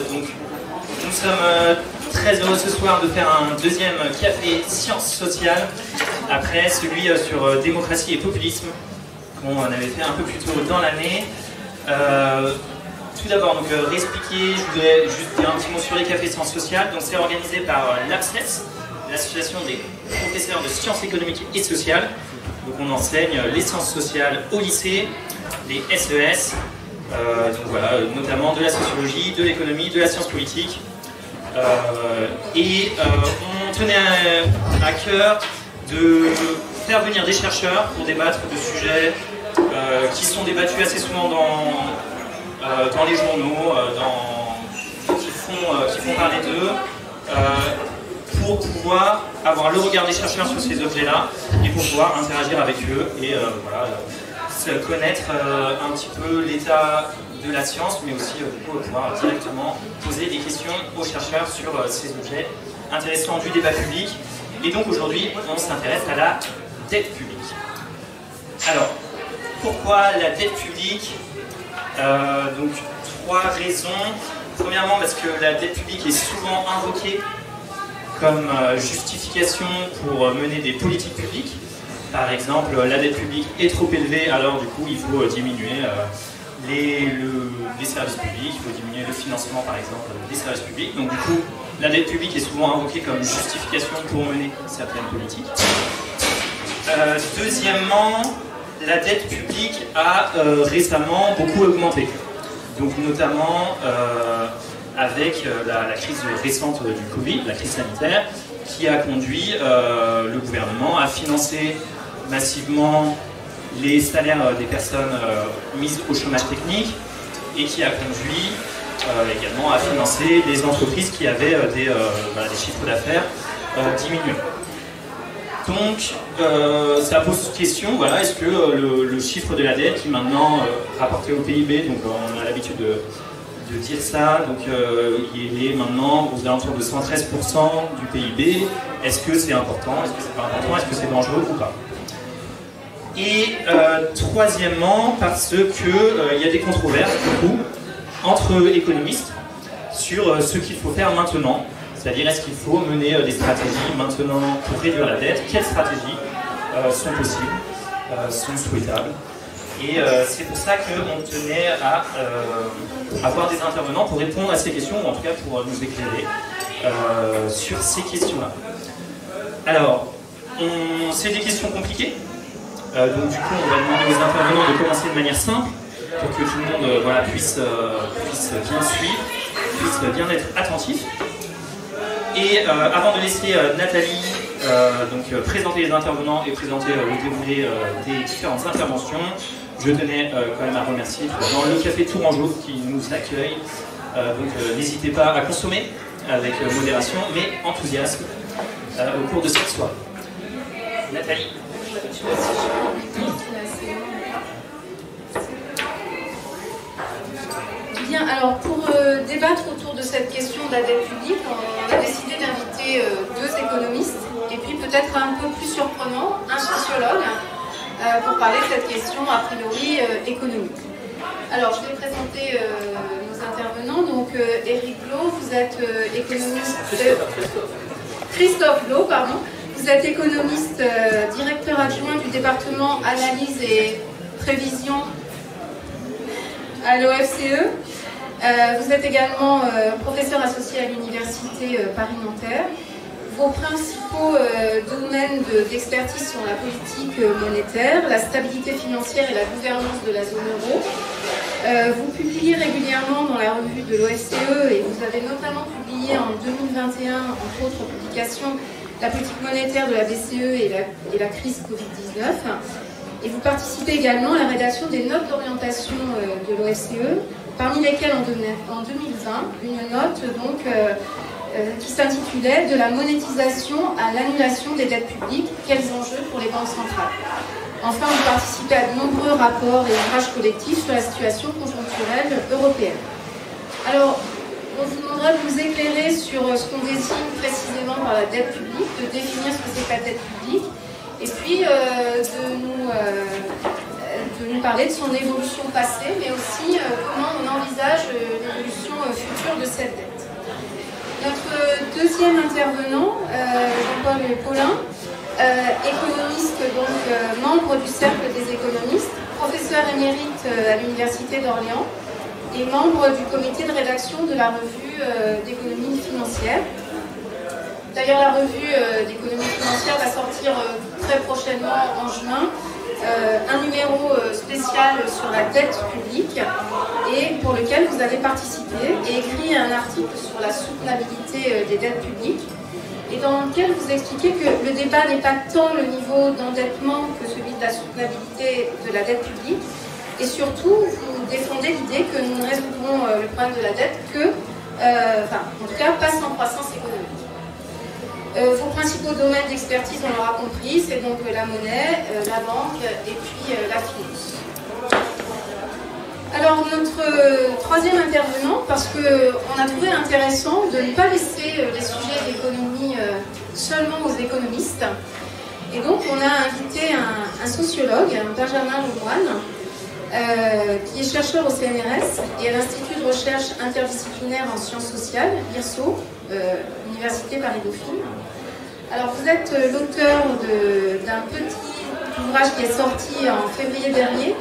Donc, nous sommes très heureux ce soir de faire un deuxième café sciences sociales après celui sur démocratie et populisme qu'on avait fait un peu plus tôt dans l'année. Tout d'abord, donc réexpliquer, je voudrais juste dire un petit mot sur les cafés sciences sociales. Donc, c'est organisé par l'APSES, l'association des professeurs de sciences économiques et sociales. Donc, on enseigne les sciences sociales au lycée, les SES. Donc voilà, notamment de la sociologie, de l'économie, de la science politique. On tenait à cœur de faire venir des chercheurs pour débattre de sujets qui sont débattus assez souvent dans les journaux, qui font parler d'eux, pour pouvoir avoir le regard des chercheurs sur ces objets-là et pour pouvoir interagir avec eux et voilà, connaître un petit peu l'état de la science, mais aussi pouvoir directement poser des questions aux chercheurs sur ces objets intéressants du débat public. Et donc aujourd'hui, on s'intéresse à la dette publique. Alors, pourquoi la dette publique? Donc, trois raisons. Premièrement, parce que la dette publique est souvent invoquée comme justification pour mener des politiques publiques. Par exemple, la dette publique est trop élevée, alors du coup il faut diminuer les services publics, il faut diminuer le financement par exemple des services publics. Donc du coup, la dette publique est souvent invoquée comme justification pour mener certaines politiques. Deuxièmement, la dette publique a récemment beaucoup augmenté. Donc notamment avec la crise récente du Covid, la crise sanitaire, qui a conduit le gouvernement à financer massivement les salaires des personnes mises au chômage technique et qui a conduit également à financer des entreprises qui avaient des chiffres d'affaires diminués. Donc ça pose question, voilà, est-ce que le chiffre de la dette qui est maintenant rapporté au PIB, donc on a l'habitude de dire ça, donc il est maintenant aux alentours de 113% du PIB. Est-ce que c'est important? Est-ce que c'est pas important? Est-ce que c'est dangereux ou pas? Et troisièmement, parce que il y a des controverses beaucoup entre économistes sur ce qu'il faut faire maintenant. C'est-à-dire, est-ce qu'il faut mener des stratégies maintenant pour réduire la dette? Quelles stratégies sont possibles, sont souhaitables? Et c'est pour ça qu'on tenait à avoir des intervenants pour répondre à ces questions, ou en tout cas pour nous éclairer sur ces questions-là. Alors, c'est des questions compliquées, donc du coup on va demander aux intervenants de commencer de manière simple, pour que tout le monde puisse bien suivre, puisse bien être attentif. Et avant de laisser Nathalie présenter les intervenants et présenter le déroulé des différentes interventions, je tenais quand même à remercier dans le Café Tourangeau qui nous accueille. Donc n'hésitez pas à consommer avec modération mais enthousiasme au cours de cette soirée. Nathalie. Bien, alors pour débattre autour de cette question de la dette publique, on a décidé d'inviter deux économistes et puis peut-être un peu plus surprenant, un sociologue, pour parler de cette question a priori économique. Alors je vais présenter nos intervenants. Donc Éric Blo, vous êtes économiste. Christophe Blo, pardon. Vous êtes économiste, directeur adjoint du département analyse et prévision à l'OFCE. Vous êtes également professeur associé à l'université Paris-Nanterre. Vos principaux domaines d'expertise sont la politique monétaire, la stabilité financière et la gouvernance de la zone euro. Vous publiez régulièrement dans la revue de l'OFCE et vous avez notamment publié en 2021, entre autres publications, la politique monétaire de la BCE et la crise Covid-19. Et vous participez également à la rédaction des notes d'orientation de l'OFCE, parmi lesquelles en 2020, une note donc, qui s'intitulait « De la monétisation à l'annulation des dettes publiques, quels enjeux pour les banques centrales ». Enfin, vous participez à de nombreux rapports et ouvrages collectifs sur la situation conjoncturelle européenne. Alors, on vous demandera de vous éclairer sur ce qu'on désigne précisément par la dette publique, de définir ce que c'est que la dette publique, et puis de de nous parler de son évolution passée, mais aussi comment on envisage l'évolution future de cette dette. Notre deuxième intervenant, Jean-Paul Paulin, économiste, donc membre du Cercle des économistes, professeur émérite à l'Université d'Orléans et membre du comité de rédaction de la revue d'économie financière. D'ailleurs, la revue d'économie financière va sortir très prochainement en juin un numéro spécial sur la dette publique et pour lequel vous avez participé et écrit un article sur la soutenabilité des dettes publiques et dans lequel vous expliquez que le débat n'est pas tant le niveau d'endettement que celui de la soutenabilité de la dette publique et surtout vous défendez l'idée que nous ne résoudrons le problème de la dette que, en tout cas, pas sans croissance économique. Vos principaux domaines d'expertise, on l'aura compris, c'est donc la monnaie, la banque et puis la finance. Alors notre troisième intervenant, parce qu'on a trouvé intéressant de ne pas laisser les sujets d'économie seulement aux économistes, et donc on a invité un sociologue, Benjamin Lemoine, qui est chercheur au CNRS et à l'Institut de recherche interdisciplinaire en sciences sociales, l'IRSO, Université Paris-Dauphine. Alors vous êtes l'auteur d'un petit ouvrage qui est sorti en février dernier,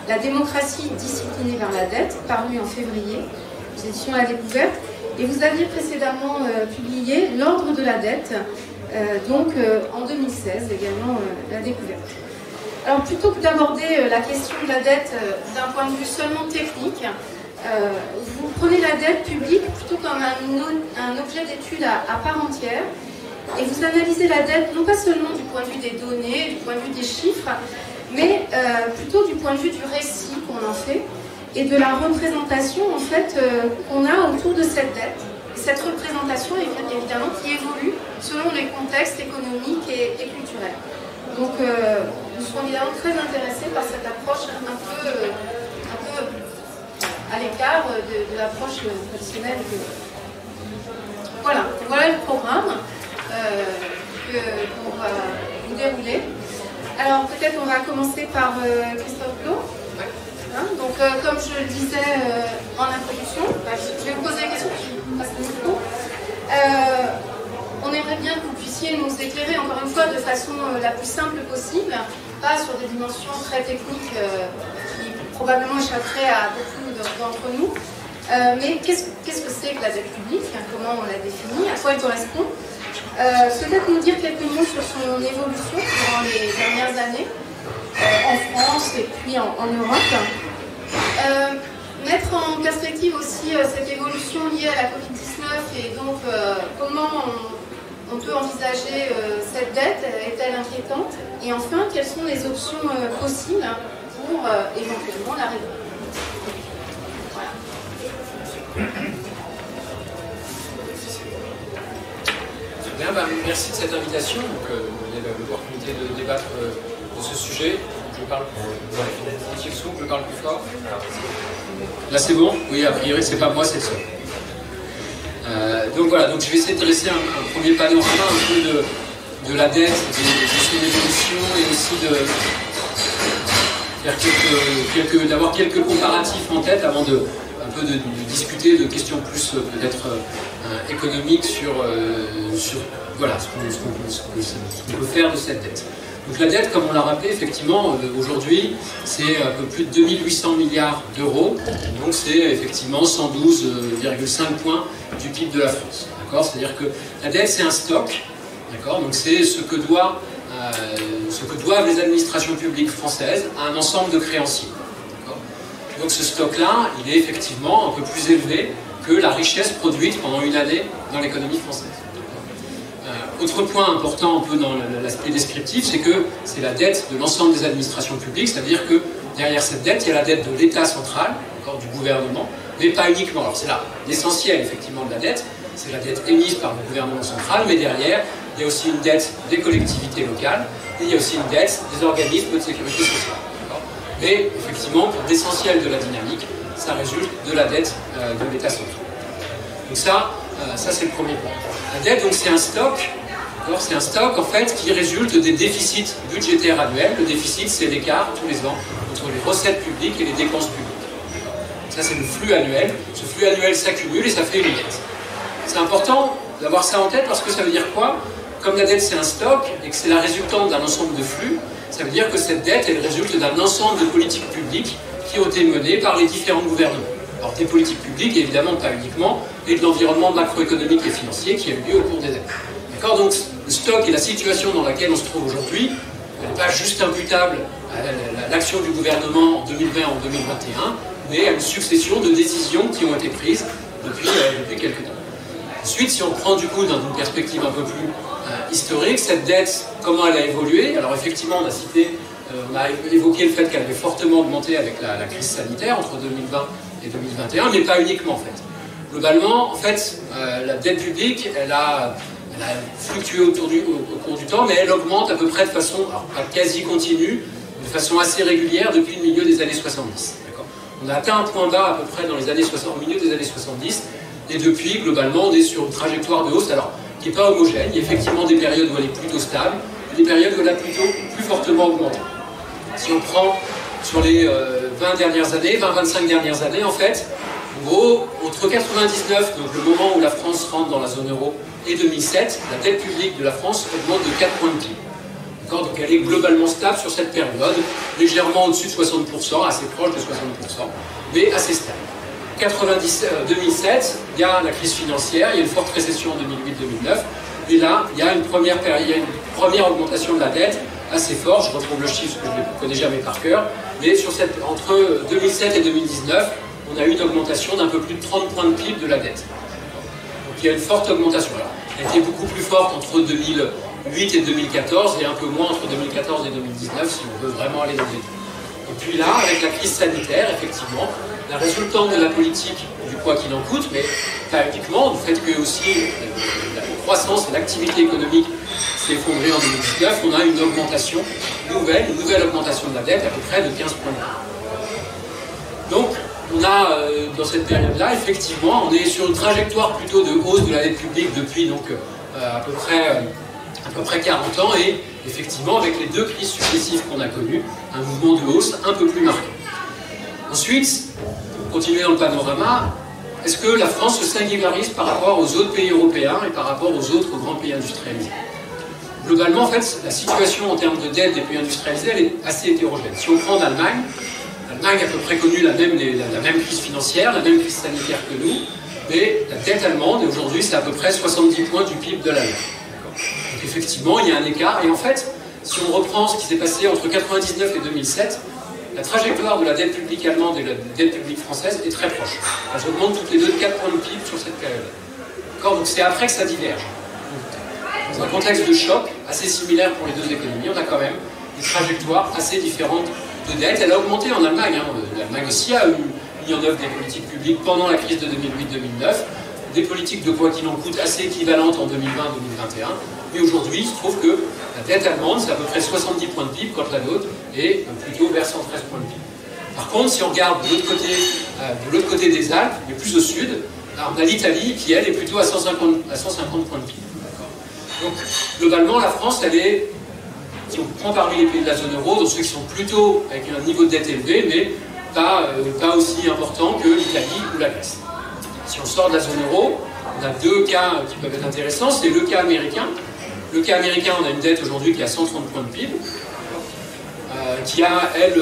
La démocratie disciplinée vers la dette, paru en février, aux éditions La Découverte, et vous aviez précédemment publié L'ordre de la dette, donc en 2016 également La Découverte. Alors plutôt que d'aborder la question de la dette d'un point de vue seulement technique, vous prenez la dette publique plutôt comme un objet d'étude à part entière et vous analysez la dette non pas seulement du point de vue des données, du point de vue des chiffres, mais plutôt du point de vue du récit qu'on en fait et de la représentation en fait qu'on a autour de cette dette. Et cette représentation évidemment qui évolue selon les contextes économiques et culturels. Donc nous serons évidemment très intéressés par cette approche un peu à l'écart de l'approche traditionnelle. Voilà le programme qu'on va vous dérouler. Alors peut-être on va commencer par Christophe Plot. Hein, donc comme je le disais en introduction, je vais vous poser la question, je passe le micro. On aimerait bien que vous puissiez nous éclairer encore une fois de façon la plus simple possible, pas sur des dimensions très techniques qui probablement échapperaient à beaucoup d'entre nous. Mais qu'est-ce que c'est que la dette publique? Comment on la définit? À quoi elle correspond? Peut-être nous dire quelques mots sur son évolution durant les dernières années, en France et puis en Europe. Mettre en perspective aussi cette évolution liée à la Covid-19 et donc comment on peut envisager cette dette, est-elle inquiétante? Et enfin, quelles sont les options possibles pour éventuellement la résoudre? Voilà. Bien, merci de cette invitation. Donc, il y a l'opportunité de débattre de ce sujet. Je parle je parle plus fort. Là, c'est bon? Oui, a priori, c'est pas moi, c'est ça. Donc voilà, donc je vais essayer de dresser un premier panorama un peu de la dette, de son évolution et aussi de faire d'avoir quelques comparatifs en tête avant de discuter de questions plus peut-être économiques sur voilà, ce qu'on peut faire de cette dette. Donc la dette, comme on l'a rappelé, effectivement, aujourd'hui, c'est un peu plus de 2800 milliards d'euros. Donc c'est effectivement 112,5 points du PIB de la France. C'est-à-dire que la dette, c'est un stock. Donc c'est ce que doivent les administrations publiques françaises à un ensemble de créanciers. Donc ce stock-là, il est effectivement un peu plus élevé que la richesse produite pendant une année dans l'économie française. Autre point important un peu dans l'aspect descriptif, c'est que c'est la dette de l'ensemble des administrations publiques, c'est-à-dire que derrière cette dette, il y a la dette de l'État central, du gouvernement, mais pas uniquement. Alors c'est là l'essentiel effectivement de la dette, c'est la dette émise par le gouvernement central, mais derrière, il y a aussi une dette des collectivités locales, et il y a aussi une dette des organismes de sécurité sociale. Mais effectivement, pour l'essentiel de la dynamique, ça résulte de la dette de l'État central. Donc ça c'est le premier point. La dette, donc, c'est un stock C'est un stock en fait qui résulte des déficits budgétaires annuels. Le déficit, c'est l'écart tous les ans entre les recettes publiques et les dépenses publiques. Ça, c'est le flux annuel. Ce flux annuel s'accumule et ça fait une dette. C'est important d'avoir ça en tête parce que ça veut dire quoi? Comme la dette, c'est un stock et que c'est la résultante d'un ensemble de flux, ça veut dire que cette dette, elle résulte d'un ensemble de politiques publiques qui ont été menées par les différents gouvernements. Alors des politiques publiques, évidemment pas uniquement, et de l'environnement macroéconomique et financier qui a eu lieu au cours des années. D'accord? Donc le stock et la situation dans laquelle on se trouve aujourd'hui, elle n'est pas juste imputable à l'action du gouvernement en 2020 en 2021, mais à une succession de décisions qui ont été prises depuis quelques temps. Ensuite, si on prend du coup dans une perspective un peu plus historique, cette dette, comment elle a évolué? Alors effectivement, on a évoqué le fait qu'elle avait fortement augmenté avec la crise sanitaire entre 2020 et 2021, mais pas uniquement en fait. Globalement, en fait, la dette publique, elle a fluctué au cours du temps, mais elle augmente à peu près de façon, alors pas quasi continue, de façon assez régulière depuis le milieu des années 70. On a atteint un point bas à peu près dans les années 60, au milieu des années 70, et depuis, globalement, on est sur une trajectoire de hausse, alors qui n'est pas homogène. Il y a effectivement des périodes où elle est plutôt stable, et des périodes où elle a plutôt plus fortement augmenté. Si on prend sur les 20 dernières années, 20-25 dernières années, en fait, en gros, entre 99, donc le moment où la France rentre dans la zone euro, et 2007, la dette publique de la France augmente de 4 points de PIB. Donc elle est globalement stable sur cette période, légèrement au-dessus de 60%, assez proche de 60%, mais assez stable. 2007, il y a la crise financière, il y a une forte récession en 2008-2009, et là, il y a une première augmentation de la dette assez forte. Je retrouve le chiffre que je ne connais jamais par cœur, mais entre 2007 et 2019, on a eu une augmentation d'un peu plus de 30 points de PIB de la dette. Donc il y a une forte augmentation. Alors, elle était beaucoup plus forte entre 2008 et 2014, et un peu moins entre 2014 et 2019, si on veut vraiment aller dans les détails. Et puis là, avec la crise sanitaire, effectivement, la résultante de la politique du quoi qu'il en coûte, mais pas uniquement, du fait que aussi la croissance et l'activité économique s'est effondrée en 2019, on a une augmentation une nouvelle augmentation de la dette à peu près de 15 points de PIB. Donc, on a, dans cette période-là, effectivement, on est sur une trajectoire plutôt de hausse de la dette publique depuis donc, à peu près 40 ans, et effectivement, avec les deux crises successives qu'on a connues, un mouvement de hausse un peu plus marqué. Ensuite, pour continuer dans le panorama, est-ce que la France se singularise par rapport aux autres pays européens et par rapport aux autres grands pays industrialisés? Globalement, en fait, la situation en termes de dette des pays industrialisés, elle est assez hétérogène. Si on prend l'Allemagne, l'Allemagne a à peu près connu la même crise financière, la même crise sanitaire que nous, mais la dette allemande, aujourd'hui, c'est à peu près 70 points du PIB de l'Allemagne. Donc effectivement, il y a un écart, et en fait, si on reprend ce qui s'est passé entre 1999 et 2007, la trajectoire de la dette publique allemande et de la dette publique française est très proche. Elles augmentent toutes les deux de 4 points de PIB sur cette période. Donc c'est après que ça diverge. Dans un contexte de choc assez similaire pour les deux économies, on a quand même des trajectoires assez différentes de dette. Elle a augmenté en Allemagne. L'Allemagne aussi a mis en œuvre des politiques publiques pendant la crise de 2008-2009, des politiques de quoi qu'il en coûte assez équivalentes en 2020-2021. Mais aujourd'hui, il se trouve que la dette allemande, c'est à peu près 70 points de PIB, quand la nôtre est plutôt vers 113 points de PIB. Par contre, si on regarde de l'autre côté des Alpes, mais plus au sud, on a l'Italie qui, elle, est plutôt à 150 points de PIB. Donc, globalement, la France, elle est, si on prend parmi les pays de la zone euro, dans ceux qui sont plutôt avec un niveau de dette élevé, mais pas aussi important que l'Italie ou la Grèce. Si on sort de la zone euro, on a deux cas qui peuvent être intéressants. C'est le cas américain. Le cas américain, on a une dette aujourd'hui qui a 130 points de PIB, qui a, elle,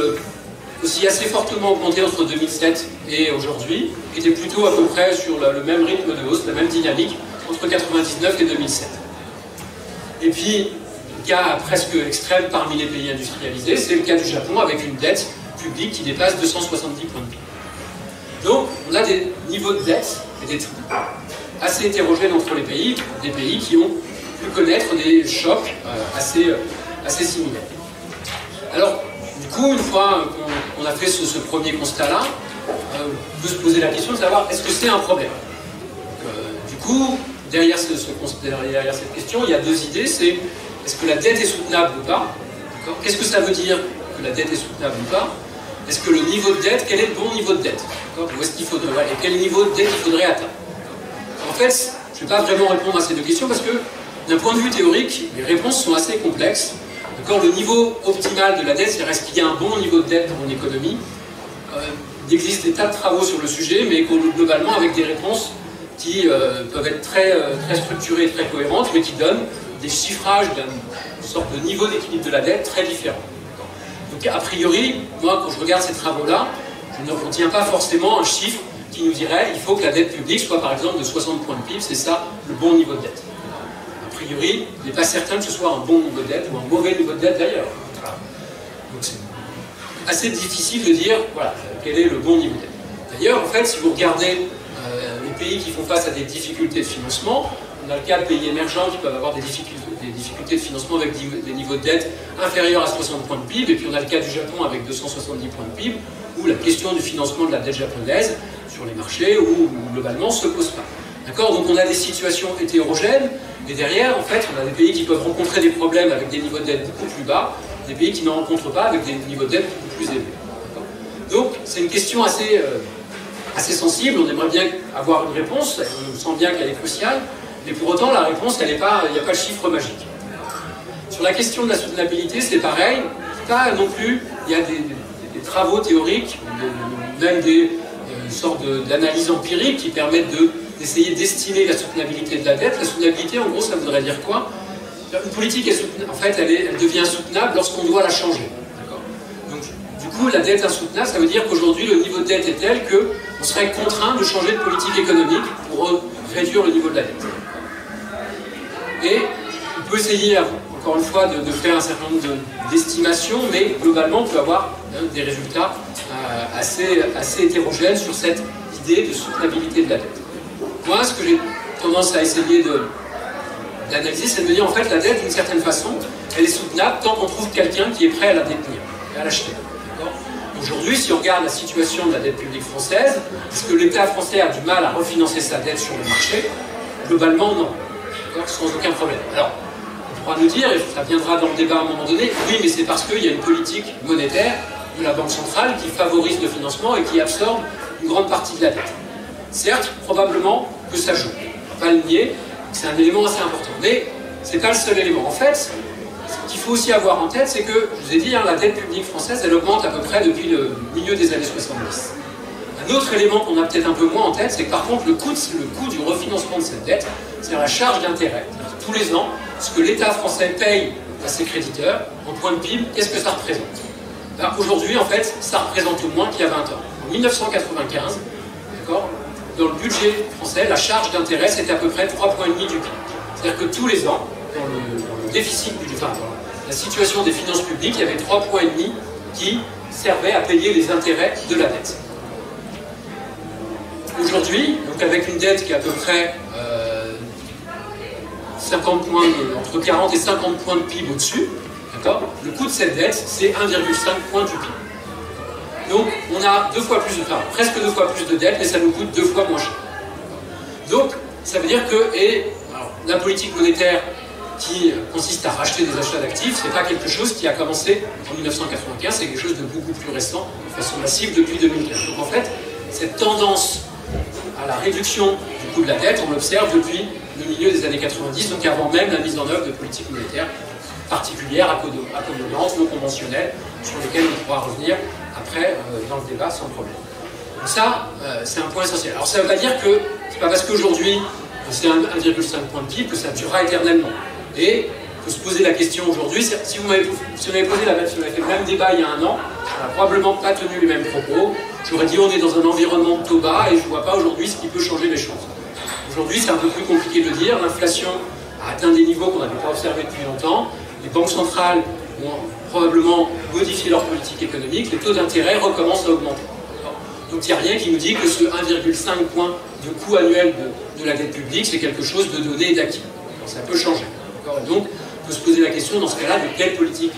aussi assez fortement augmenté entre 2007 et aujourd'hui, qui était plutôt à peu près sur le même rythme de hausse, la même dynamique, entre 1999 et 2007. Et puis, le cas presque extrême parmi les pays industrialisés, c'est le cas du Japon, avec une dette publique qui dépasse 270 points de PIB. Donc, on a des niveaux de dette et des trous assez hétérogènes entre les pays, des pays qui ont pu connaître des chocs assez similaires. Alors, du coup, une fois qu'on a fait ce premier constat-là, on peut se poser la question de savoir est-ce que c'est un problème. Du coup, derrière cette question, il y a deux idées. C'est est-ce que la dette est soutenable ou pas? Qu'est-ce que ça veut dire que la dette est soutenable ou pas? Est-ce que le niveau de dette, quel est le bon niveau de dette? Où est-ce qu'il faudrait, et quel niveau de dette il faudrait atteindre? En fait, je ne vais pas vraiment répondre à ces deux questions parce que d'un point de vue théorique, les réponses sont assez complexes. Le niveau optimal de la dette, c'est-à-dire est-ce qu'il y a un bon niveau de dette dans une économie, il existe des tas de travaux sur le sujet, mais globalement avec des réponses qui peuvent être très structurées, très cohérentes, mais qui donnent des chiffrages d'une sorte de niveau d'équilibre de la dette très différents. Donc a priori, moi quand je regarde ces travaux-là, je ne retiens pas forcément un chiffre qui nous dirait il faut que la dette publique soit par exemple de 60 points de PIB, c'est ça le bon niveau de dette. A priori, il n'est pas certain que ce soit un bon niveau de dette ou un mauvais niveau de dette d'ailleurs. Donc c'est assez difficile de dire voilà, quel est le bon niveau de dette. D'ailleurs, en fait, si vous regardez les pays qui font face à des difficultés de financement, on a le cas de pays émergents qui peuvent avoir des difficultés de financement avec des niveaux de dette inférieurs à 60 points de PIB, et puis on a le cas du Japon avec 270 points de PIB, où la question du financement de la dette japonaise sur les marchés, où globalement, ne se pose pas. D'accord ? Donc on a des situations hétérogènes, et derrière, en fait, on a des pays qui peuvent rencontrer des problèmes avec des niveaux de dette beaucoup plus bas, des pays qui n'en rencontrent pas avec des niveaux de dette beaucoup plus élevés. Donc c'est une question assez sensible, on aimerait bien avoir une réponse, on sent bien qu'elle est cruciale, mais pour autant la réponse, il n'y a pas le chiffre magique. Sur la question de la soutenabilité, c'est pareil, pas non plus, il y a des travaux théoriques, même des sortes d'analyses empiriques qui permettent d'essayer d'estimer la soutenabilité de la dette. La soutenabilité, en gros, ça voudrait dire quoi? Une politique, en fait, elle devient soutenable lorsqu'on doit la changer. Donc, du coup, la dette insoutenable, ça veut dire qu'aujourd'hui, le niveau de dette est tel qu'on serait contraint de changer de politique économique pour réduire le niveau de la dette. Et on peut essayer, encore une fois, de faire un certain nombre d'estimations, mais globalement, on peut avoir des résultats assez hétérogènes sur cette idée de soutenabilité de la dette. Moi, ce que j'ai tendance à essayer d'analyser, c'est de me dire, en fait, la dette, d'une certaine façon, elle est soutenable tant qu'on trouve quelqu'un qui est prêt à la détenir, et à l'acheter. Aujourd'hui, si on regarde la situation de la dette publique française, est-ce que l'État français a du mal à refinancer sa dette sur le marché? Globalement, non. Sans aucun problème. Alors, on pourra nous dire, et ça viendra dans le débat à un moment donné, oui, mais c'est parce qu'il y a une politique monétaire de la Banque centrale qui favorise le financement et qui absorbe une grande partie de la dette. Certes, probablement que ça joue. On ne va pas le nier, c'est un élément assez important. Mais ce n'est pas le seul élément. En fait, ce qu'il faut aussi avoir en tête, c'est que, je vous ai dit, la dette publique française, elle augmente à peu près depuis le milieu des années 70. Un autre élément qu'on a peut-être un peu moins en tête, c'est que par contre, le coût du refinancement de cette dette, c'est la charge d'intérêt. Tous les ans, ce que l'État français paye à ses créditeurs, en point de PIB, qu'est-ce que ça représente? Aujourd'hui, en fait, ça représente au moins qu'il y a 20 ans. En 1995, dans le budget français, la charge d'intérêt, c'était à peu près 3,5 points du PIB. C'est-à-dire que tous les ans, dans le déficit, dans la situation des finances publiques, il y avait 3,5 points qui servaient à payer les intérêts de la dette. Aujourd'hui, donc avec une dette qui est à peu près 50 points entre 40 et 50 points de PIB au-dessus, le coût de cette dette, c'est 1,5 points du PIB. Donc, on a presque 2 fois plus de dette, mais ça nous coûte 2 fois moins cher. Donc, ça veut dire que, la politique monétaire qui consiste à racheter des achats d'actifs, c'est pas quelque chose qui a commencé en 1995, c'est quelque chose de beaucoup plus récent, de façon massive depuis 2015. Donc, en fait, cette tendance à la réduction du coût de la dette, on l'observe depuis le milieu des années 90, donc avant même la mise en œuvre de politiques monétaires particulières, accommodantes, non conventionnelles, sur lesquelles on pourra revenir après dans le débat sans problème. Donc ça, c'est un point essentiel. Alors ça ne veut pas dire que c'est pas parce qu'aujourd'hui c'est 1,5 point de PIB que ça durera éternellement. Et il faut se poser la question aujourd'hui, si on avait fait le même débat il y a un an, on n'a probablement pas tenu les mêmes propos. J'aurais dit on est dans un environnement de taux bas et je ne vois pas aujourd'hui ce qui peut changer les choses. Aujourd'hui c'est un peu plus compliqué de le dire, l'inflation a atteint des niveaux qu'on n'avait pas observés depuis longtemps, les banques centrales vont probablement modifier leur politique économique, les taux d'intérêt recommencent à augmenter. Donc il n'y a rien qui nous dit que ce 1,5 point de coût annuel de la dette publique, c'est quelque chose de donné et d'acquis. Ça peut changer. Et donc on peut se poser la question dans ce cas-là de quelle politique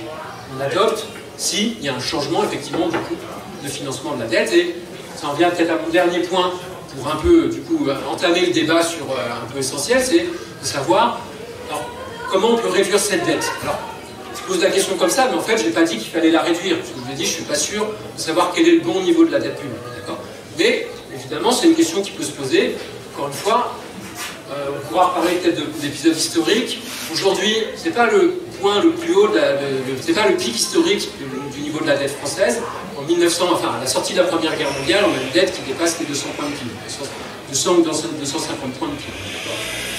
on adopte s'il y a un changement effectivement du coût de financement de la dette. Et ça en vient peut-être à mon dernier point pour un peu du coup entamer le débat sur un peu essentiel, c'est de savoir comment on peut réduire cette dette. Alors, je pose la question comme ça, mais en fait, je n'ai pas dit qu'il fallait la réduire. Parce que je vous ai dit, je ne suis pas sûr de savoir quel est le bon niveau de la dette publique. Mais, évidemment, c'est une question qui peut se poser. Encore une fois, On pourra reparler peut-être d'épisodes historiques. Aujourd'hui, c'est pas le point le plus haut, c'est pas le pic historique du niveau de la dette française. En 1900, enfin à la sortie de la Première Guerre mondiale, on a une dette qui dépasse les 200 points de PIB, 200 ou 250 points de PIB.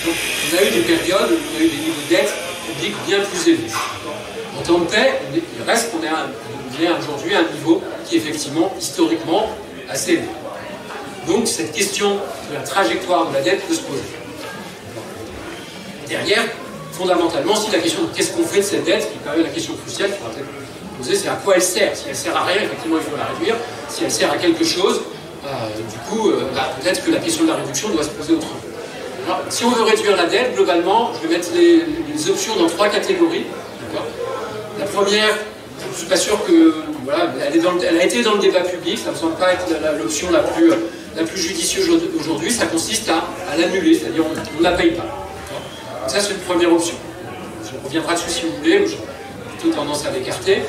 Donc on a eu des périodes où on a eu des niveaux de dette publique bien plus élevés. En temps de paix, il reste qu'on est aujourd'hui à un niveau qui est effectivement historiquement assez élevé. Donc cette question de la trajectoire de la dette peut se poser. Derrière, fondamentalement, si la question de qu'est-ce qu'on fait de cette dette, qui est quand même la question cruciale qu'il faudra peut-être poser, c'est à quoi elle sert. Si elle sert à rien, effectivement, il faut la réduire. Si elle sert à quelque chose, peut-être que la question de la réduction doit se poser autrement. Alors, si on veut réduire la dette, globalement, je vais mettre les options dans 3 catégories. La première, je ne suis pas sûr que... Voilà, elle a été dans le débat public, ça ne me semble pas être l'option la plus judicieuse aujourd'hui, ça consiste à l'annuler, c'est-à-dire on ne la paye pas. Donc ça, c'est une première option. Je reviendrai dessus si vous voulez, j'ai plutôt tendance à l'écarter.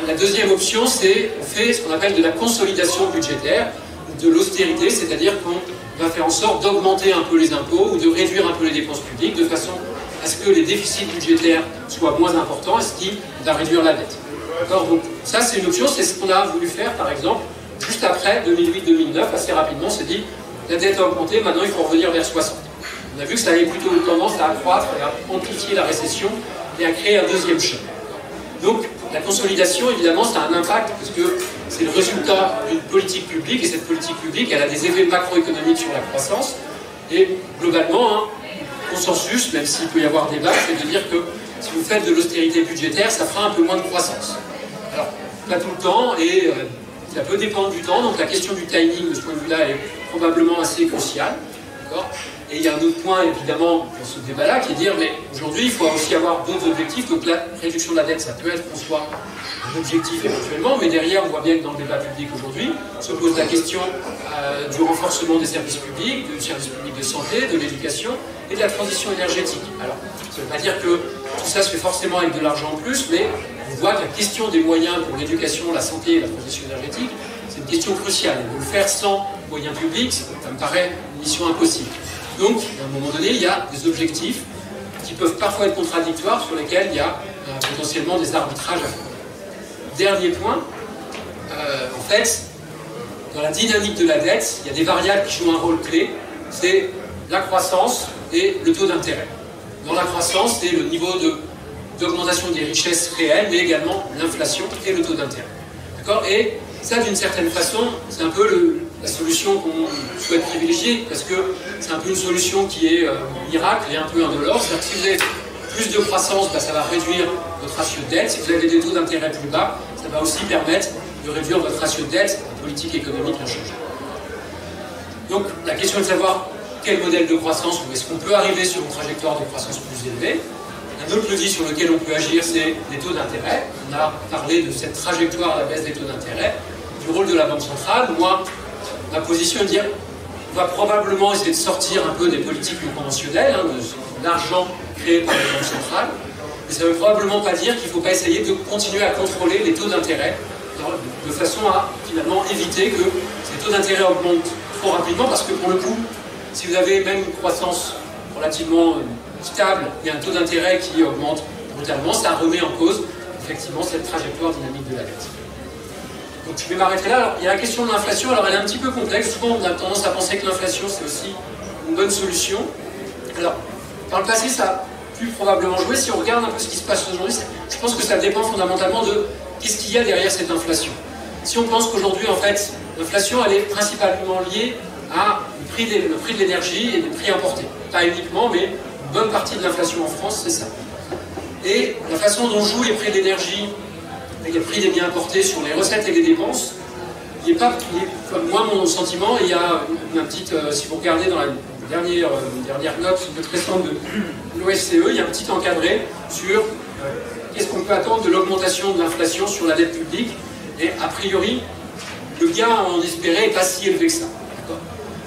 La deuxième option, c'est on fait ce qu'on appelle de la consolidation budgétaire, de l'austérité, c'est-à-dire qu'on va faire en sorte d'augmenter un peu les impôts ou de réduire un peu les dépenses publiques de façon à ce que les déficits budgétaires soient moins importants et ce qui va réduire la dette. Donc ça, c'est une option, c'est ce qu'on a voulu faire, par exemple, juste après 2008-2009, assez rapidement, on s'est dit, la dette a augmenté, maintenant il faut revenir vers 60. On a vu que ça avait plutôt une tendance à accroître et à amplifier la récession et à créer un deuxième choc. Donc la consolidation, évidemment, ça a un impact parce que c'est le résultat d'une politique publique et cette politique publique, elle a des effets macroéconomiques sur la croissance et globalement, consensus, même s'il peut y avoir débat, c'est de dire que si vous faites de l'austérité budgétaire, ça fera un peu moins de croissance. Alors, pas tout le temps et ça peut dépendre du temps, donc la question du timing de ce point de vue-là est probablement assez cruciale. Et il y a un autre point, évidemment, dans ce débat-là, qui est de dire, mais aujourd'hui, il faut aussi avoir d'autres objectifs. Donc la réduction de la dette, ça peut être qu'on soit un objectif éventuellement, mais derrière, on voit bien que dans le débat public aujourd'hui, se pose la question du renforcement des services publics, du service public de santé, de l'éducation et de la transition énergétique. Alors, ça ne veut pas dire que tout ça se fait forcément avec de l'argent en plus, mais on voit que la question des moyens pour l'éducation, la santé et la transition énergétique, c'est une question cruciale. Et de le faire sans moyens publics, ça me paraît une mission impossible. Donc, à un moment donné, il y a des objectifs qui peuvent parfois être contradictoires, sur lesquels il y a potentiellement des arbitrages à faire. Dernier point, en fait, dans la dynamique de la dette, il y a des variables qui jouent un rôle clé, c'est la croissance et le taux d'intérêt. Dans la croissance, c'est le niveau d'augmentation des richesses réelles, mais également l'inflation et le taux d'intérêt. D'accord ? Et ça, d'une certaine façon, c'est un peu la solution qu'on souhaite privilégier, parce que c'est un peu une solution qui est miracle et un peu indolore. C'est-à-dire que si vous avez plus de croissance, ça va réduire votre ratio de dette. Si vous avez des taux d'intérêt plus bas, ça va aussi permettre de réduire votre ratio de dette. La politique économique a changé. Donc, la question est de savoir quel modèle de croissance, ou est-ce qu'on peut arriver sur une trajectoire de croissance plus élevée. Un autre levier sur lequel on peut agir, c'est les taux d'intérêt. On a parlé de cette trajectoire à la baisse des taux d'intérêt, du rôle de la Banque centrale. Moi, ma position est de dire on va probablement essayer de sortir un peu des politiques plus conventionnelles, de l'argent créé par les banques centrales. Mais ça ne veut probablement pas dire qu'il ne faut pas essayer de continuer à contrôler les taux d'intérêt, de façon à finalement éviter que ces taux d'intérêt augmentent trop rapidement, parce que pour le coup, si vous avez même une croissance relativement stable et un taux d'intérêt qui augmente brutalement, ça remet en cause effectivement cette trajectoire dynamique de la dette. Donc je vais m'arrêter là. Alors, il y a la question de l'inflation, alors elle est un petit peu complexe. Souvent on a tendance à penser que l'inflation c'est aussi une bonne solution. Alors, par le passé ça a pu probablement jouer. Si on regarde un peu ce qui se passe aujourd'hui, je pense que ça dépend fondamentalement de qu'est-ce qu'il y a derrière cette inflation. Si on pense qu'aujourd'hui en fait l'inflation elle est principalement liée à le prix de l'énergie et des prix importés. Pas uniquement, mais une bonne partie de l'inflation en France, c'est ça. Et la façon dont jouent les prix de l'énergie et les prix des biens importés sur les recettes et les dépenses, moi, mon sentiment, il y a une petite, si vous regardez dans la dernière note toute récente de l'OFCE, il y a un petit encadré sur qu'est-ce qu'on peut attendre de l'augmentation de l'inflation sur la dette publique. Et a priori, le gain à en espérer n'est pas si élevé que ça.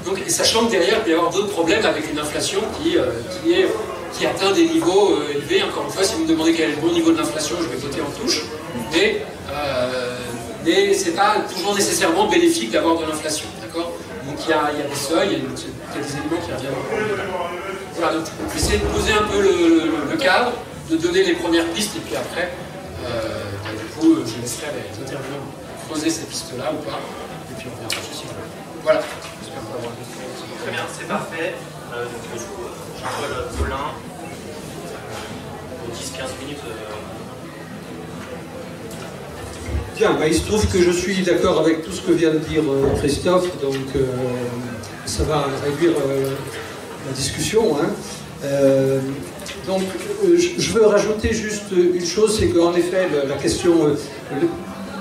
Donc, et sachant que derrière, il peut y avoir d'autres problèmes avec une inflation qui atteint des niveaux élevés. Encore une fois, si vous me demandez quel est le bon niveau de l'inflation, je vais voter en touche. Mais ce n'est pas toujours nécessairement bénéfique d'avoir de l'inflation. Donc qu'il y a des seuils, il y a des éléments qui reviennent. Voilà, donc j'essaie de poser un peu le cadre, de donner les premières pistes, et puis après, du coup, je laisserai les intervenants creuser ces pistes-là ou pas, et puis on verra ceci. Voilà. J'espère qu'on va avoir une... Très bien, c'est parfait. Donc du coup, Jean-Paul Paulin, 10-15 minutes. Bien, bah, il se trouve que je suis d'accord avec tout ce que vient de dire Christophe, donc ça va réduire la discussion. Hein. Donc, je veux rajouter juste une chose, c'est qu'en effet, la question,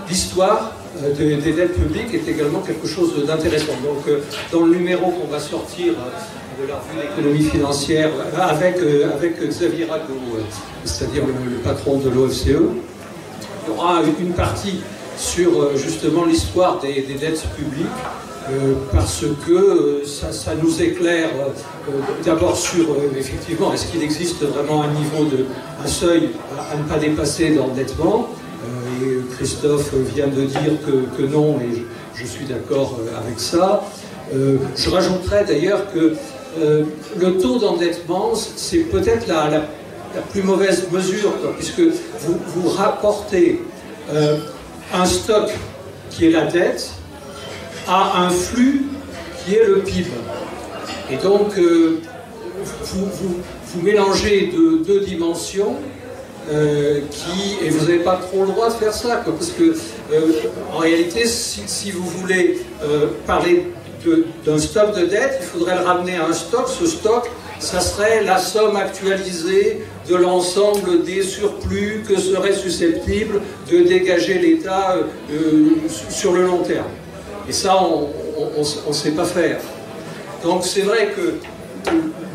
l'histoire des dettes publiques est également quelque chose d'intéressant. Donc, dans le numéro qu'on va sortir de la revue d'économie financière avec Xavier Rago, c'est-à-dire le patron de l'OFCE, il y aura une partie sur justement l'histoire des dettes publiques, parce que ça nous éclaire d'abord sur effectivement est-ce qu'il existe vraiment un seuil à ne pas dépasser d'endettement, et Christophe vient de dire que non, et je suis d'accord avec ça. Je rajouterais d'ailleurs que le taux d'endettement, c'est peut-être la plus mauvaise mesure, quoi, puisque vous rapportez un stock qui est la dette à un flux qui est le PIB. Et donc, vous mélangez deux dimensions et vous n'avez pas trop le droit de faire ça, quoi, parce que en réalité, si vous voulez parler d'un stock de dette, il faudrait le ramener à un stock. Ce stock, ça serait la somme actualisée de l'ensemble des surplus que serait susceptible de dégager l'État sur le long terme. Et ça, on ne sait pas faire. Donc c'est vrai que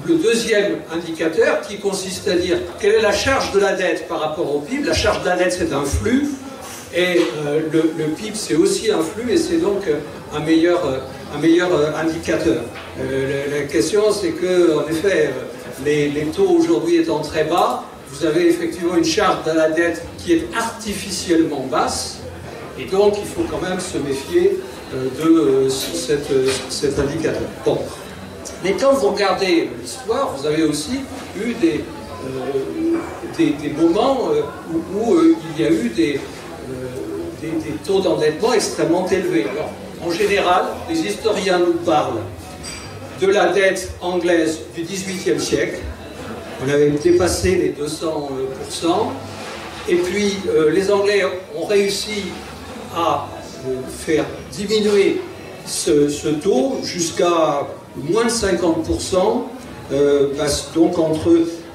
le deuxième indicateur, qui consiste à dire quelle est la charge de la dette par rapport au PIB, la charge de la dette c'est un flux, et le PIB c'est aussi un flux, et c'est donc un meilleur indicateur. La question c'est que, en effet, les taux aujourd'hui étant très bas, vous avez effectivement une charge de la dette qui est artificiellement basse, et donc il faut quand même se méfier de cet indicateur. Bon. Mais quand vous regardez l'histoire, vous avez aussi eu des moments où il y a eu des taux d'endettement extrêmement élevés. Alors, en général, les historiens nous parlent de la dette anglaise du XVIIIe siècle. On avait dépassé les 200%. Et puis, les Anglais ont réussi à faire diminuer ce taux jusqu'à moins de 50%. Donc,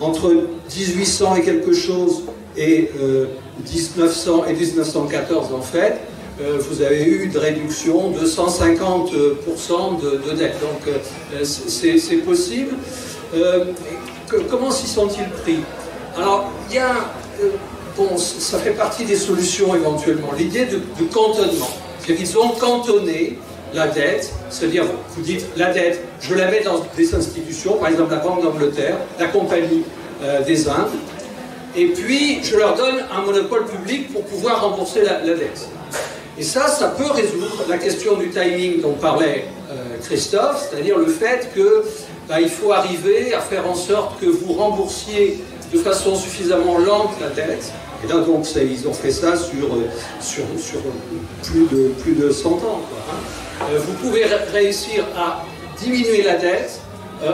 entre 1800 et quelque chose et 1900 et 1914, en fait, vous avez eu une réduction de 150% de dette. Donc, c'est possible. Comment s'y sont-ils pris? Alors, il y a... bon, ça fait partie des solutions éventuellement. L'idée de cantonnement. C'est-à-dire qu'ils ont cantonné la dette, c'est-à-dire, vous dites, la dette, je la mets dans des institutions, par exemple la Banque d'Angleterre, la Compagnie des Indes, et puis je leur donne un monopole public pour pouvoir rembourser la dette. Et ça peut résoudre la question du timing dont parlait Christophe, c'est-à-dire le fait que il faut arriver à faire en sorte que vous remboursiez de façon suffisamment lente la dette. Et là, donc, ils ont fait ça sur plus de 100 ans, quoi, hein. Vous pouvez réussir à diminuer la dette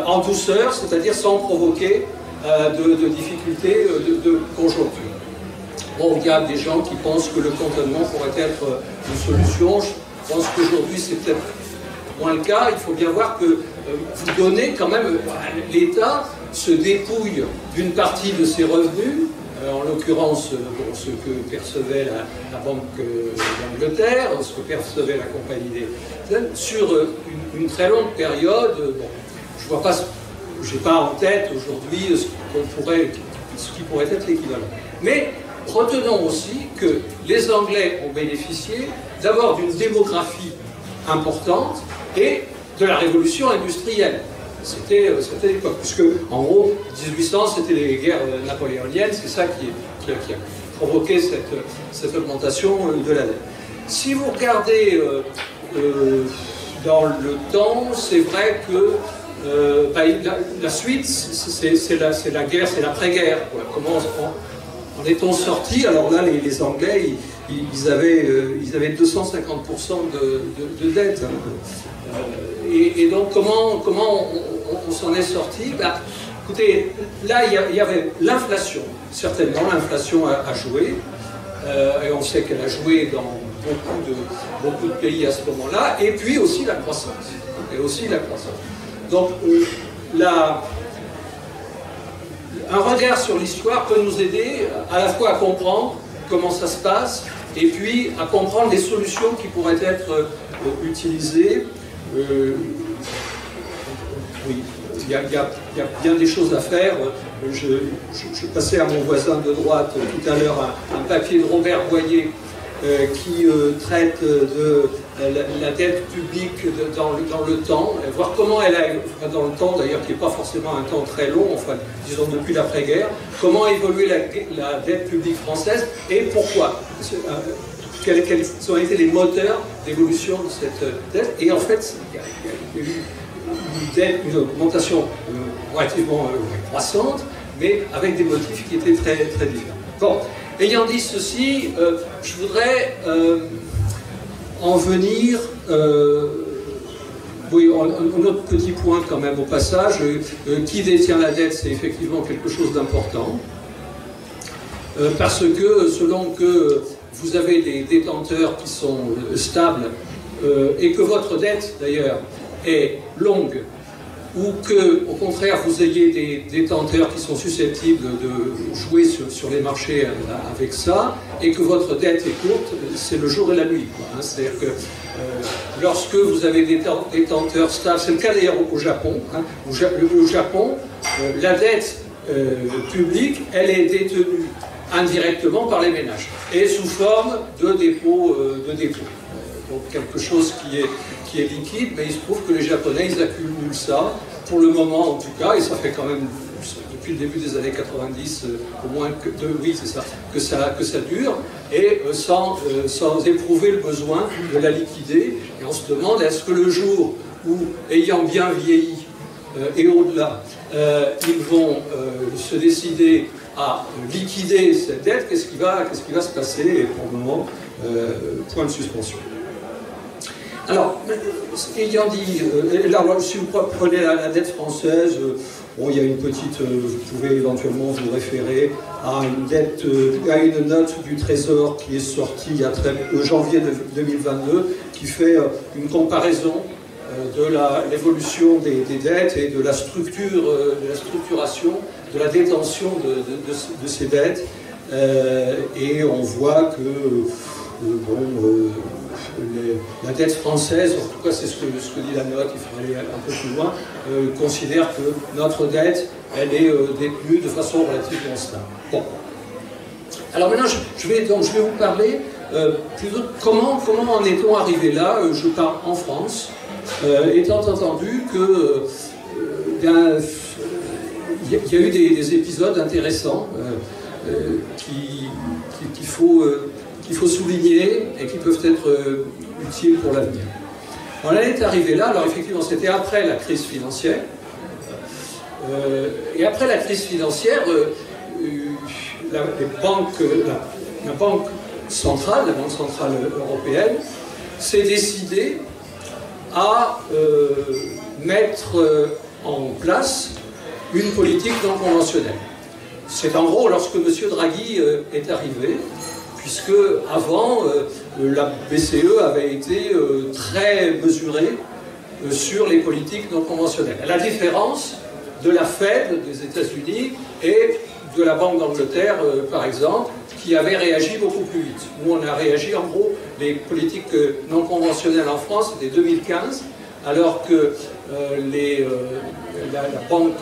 en douceur, c'est-à-dire sans provoquer de difficultés de conjoncture. Bon, il y a des gens qui pensent que le cantonnement pourrait être une solution. Je pense qu'aujourd'hui, c'est peut-être moins le cas. Il faut bien voir que vous donnez quand même... L'État se dépouille d'une partie de ses revenus, en l'occurrence ce que percevait la Banque d'Angleterre, ce que percevait la Compagnie des Indes, sur une très longue période. Bon, je vois pas, j'ai pas en tête aujourd'hui ce qui pourrait être l'équivalent. Mais retenons aussi que les Anglais ont bénéficié d'abord d'une démographie importante et de la révolution industrielle. C'était l'époque, puisque en gros, 1800, c'était les guerres napoléoniennes, c'est ça qui a provoqué cette augmentation de la dette. Si vous regardez dans le temps, c'est vrai que la suite, c'est la guerre, c'est l'après-guerre. Comment en est-on sorti? Alors là, les Anglais, ils avaient 250% de dette. Hein. Et donc, comment on s'en est sorti? Écoutez, là, il y avait l'inflation. Certainement, l'inflation a joué. Et on sait qu'elle a joué dans beaucoup de pays à ce moment-là. Et puis aussi la croissance. Donc, un regard sur l'histoire peut nous aider à la fois à comprendre comment ça se passe et puis à comprendre les solutions qui pourraient être utilisées. Oui, il y a bien des choses à faire. Je passais à mon voisin de droite tout à l'heure un papier de Robert Boyer qui traite de la dette publique dans le temps, voir comment elle a, dans le temps d'ailleurs, qui n'est pas forcément un temps très long, enfin disons depuis l'après-guerre, comment a évolué la dette publique française et pourquoi. Quels ont été les moteurs d'évolution de cette dette. Et en fait, il y a eu une augmentation relativement croissante, mais avec des motifs qui étaient très, très différents. Bon, ayant dit ceci, je voudrais en venir, oui, un autre petit point quand même au passage, qui détient la dette, c'est effectivement quelque chose d'important, parce que selon que vous avez des détenteurs qui sont stables, et que votre dette d'ailleurs est longue, ou que, au contraire, vous ayez des détenteurs qui sont susceptibles de jouer sur les marchés avec ça, et que votre dette est courte, c'est le jour et la nuit. Hein. C'est-à-dire que lorsque vous avez des détenteurs stables, c'est le cas d'ailleurs au Japon, hein. Au Japon, la dette publique, elle est détenue indirectement par les ménages, et sous forme de dépôt. Donc quelque chose qui est liquide, mais il se trouve que les Japonais, ils accumulent ça, pour le moment en tout cas, et ça fait quand même, depuis le début des années 90, au moins que ça dure, et sans éprouver le besoin de la liquider. Et on se demande, est-ce que le jour où, ayant bien vieilli, et au-delà, ils vont se décider à liquider cette dette, qu'est-ce qui va se passer? Et pour le moment, point de suspension. Alors, ayant dit, là, si vous prenez la dette française, bon, il y a une petite, vous pouvez éventuellement vous référer à une note du Trésor qui est sortie il y a janvier 2022, qui fait une comparaison de l'évolution des dettes et de la structuration, de la détention de ces dettes. Et on voit que la dette française, en tout cas c'est ce que dit la note, il faut aller un peu plus loin, considère que notre dette, elle est détenue de façon relativement stable. Bon. Alors maintenant, je vais vous parler plutôt de comment en est-on arrivé là. Je parle en France, étant entendu que il y a eu des épisodes intéressants qu'il faut souligner et qui peuvent être utiles pour l'avenir. On en est arrivé là, alors effectivement c'était après la crise financière, et après la crise financière, la Banque centrale européenne, s'est décidée à mettre en place une politique non conventionnelle. C'est en gros lorsque M. Draghi est arrivé, puisque avant, la BCE avait été très mesurée sur les politiques non conventionnelles. À la différence de la Fed des États-Unis et de la Banque d'Angleterre, par exemple, qui avait réagi beaucoup plus vite. Nous, on a réagi, en gros, les politiques non conventionnelles en France, c'était 2015, alors que la Banque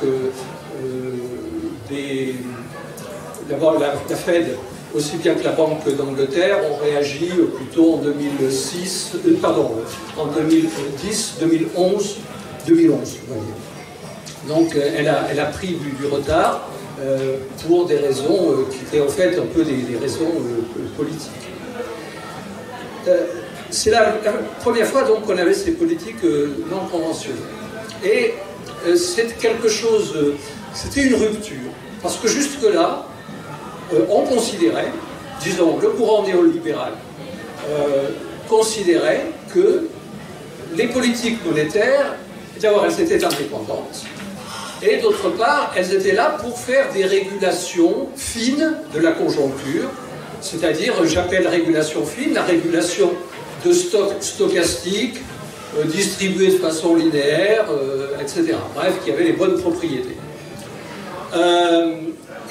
la Fed, aussi bien que la Banque d'Angleterre, ont réagi plutôt en 2010, 2011, on va dire. Donc elle a pris du retard pour des raisons qui étaient en fait un peu des raisons politiques. c'est la première fois donc qu'on avait ces politiques non conventionnelles. Et c'est quelque chose, c'était une rupture, parce que jusque-là, on considérait, disons, le courant néolibéral considérait que les politiques monétaires, d'abord elles étaient indépendantes, et d'autre part, elles étaient là pour faire des régulations fines de la conjoncture, c'est-à-dire, j'appelle régulation fine, la régulation de stochastique, distribuée de façon linéaire, etc. Bref, qui avait les bonnes propriétés.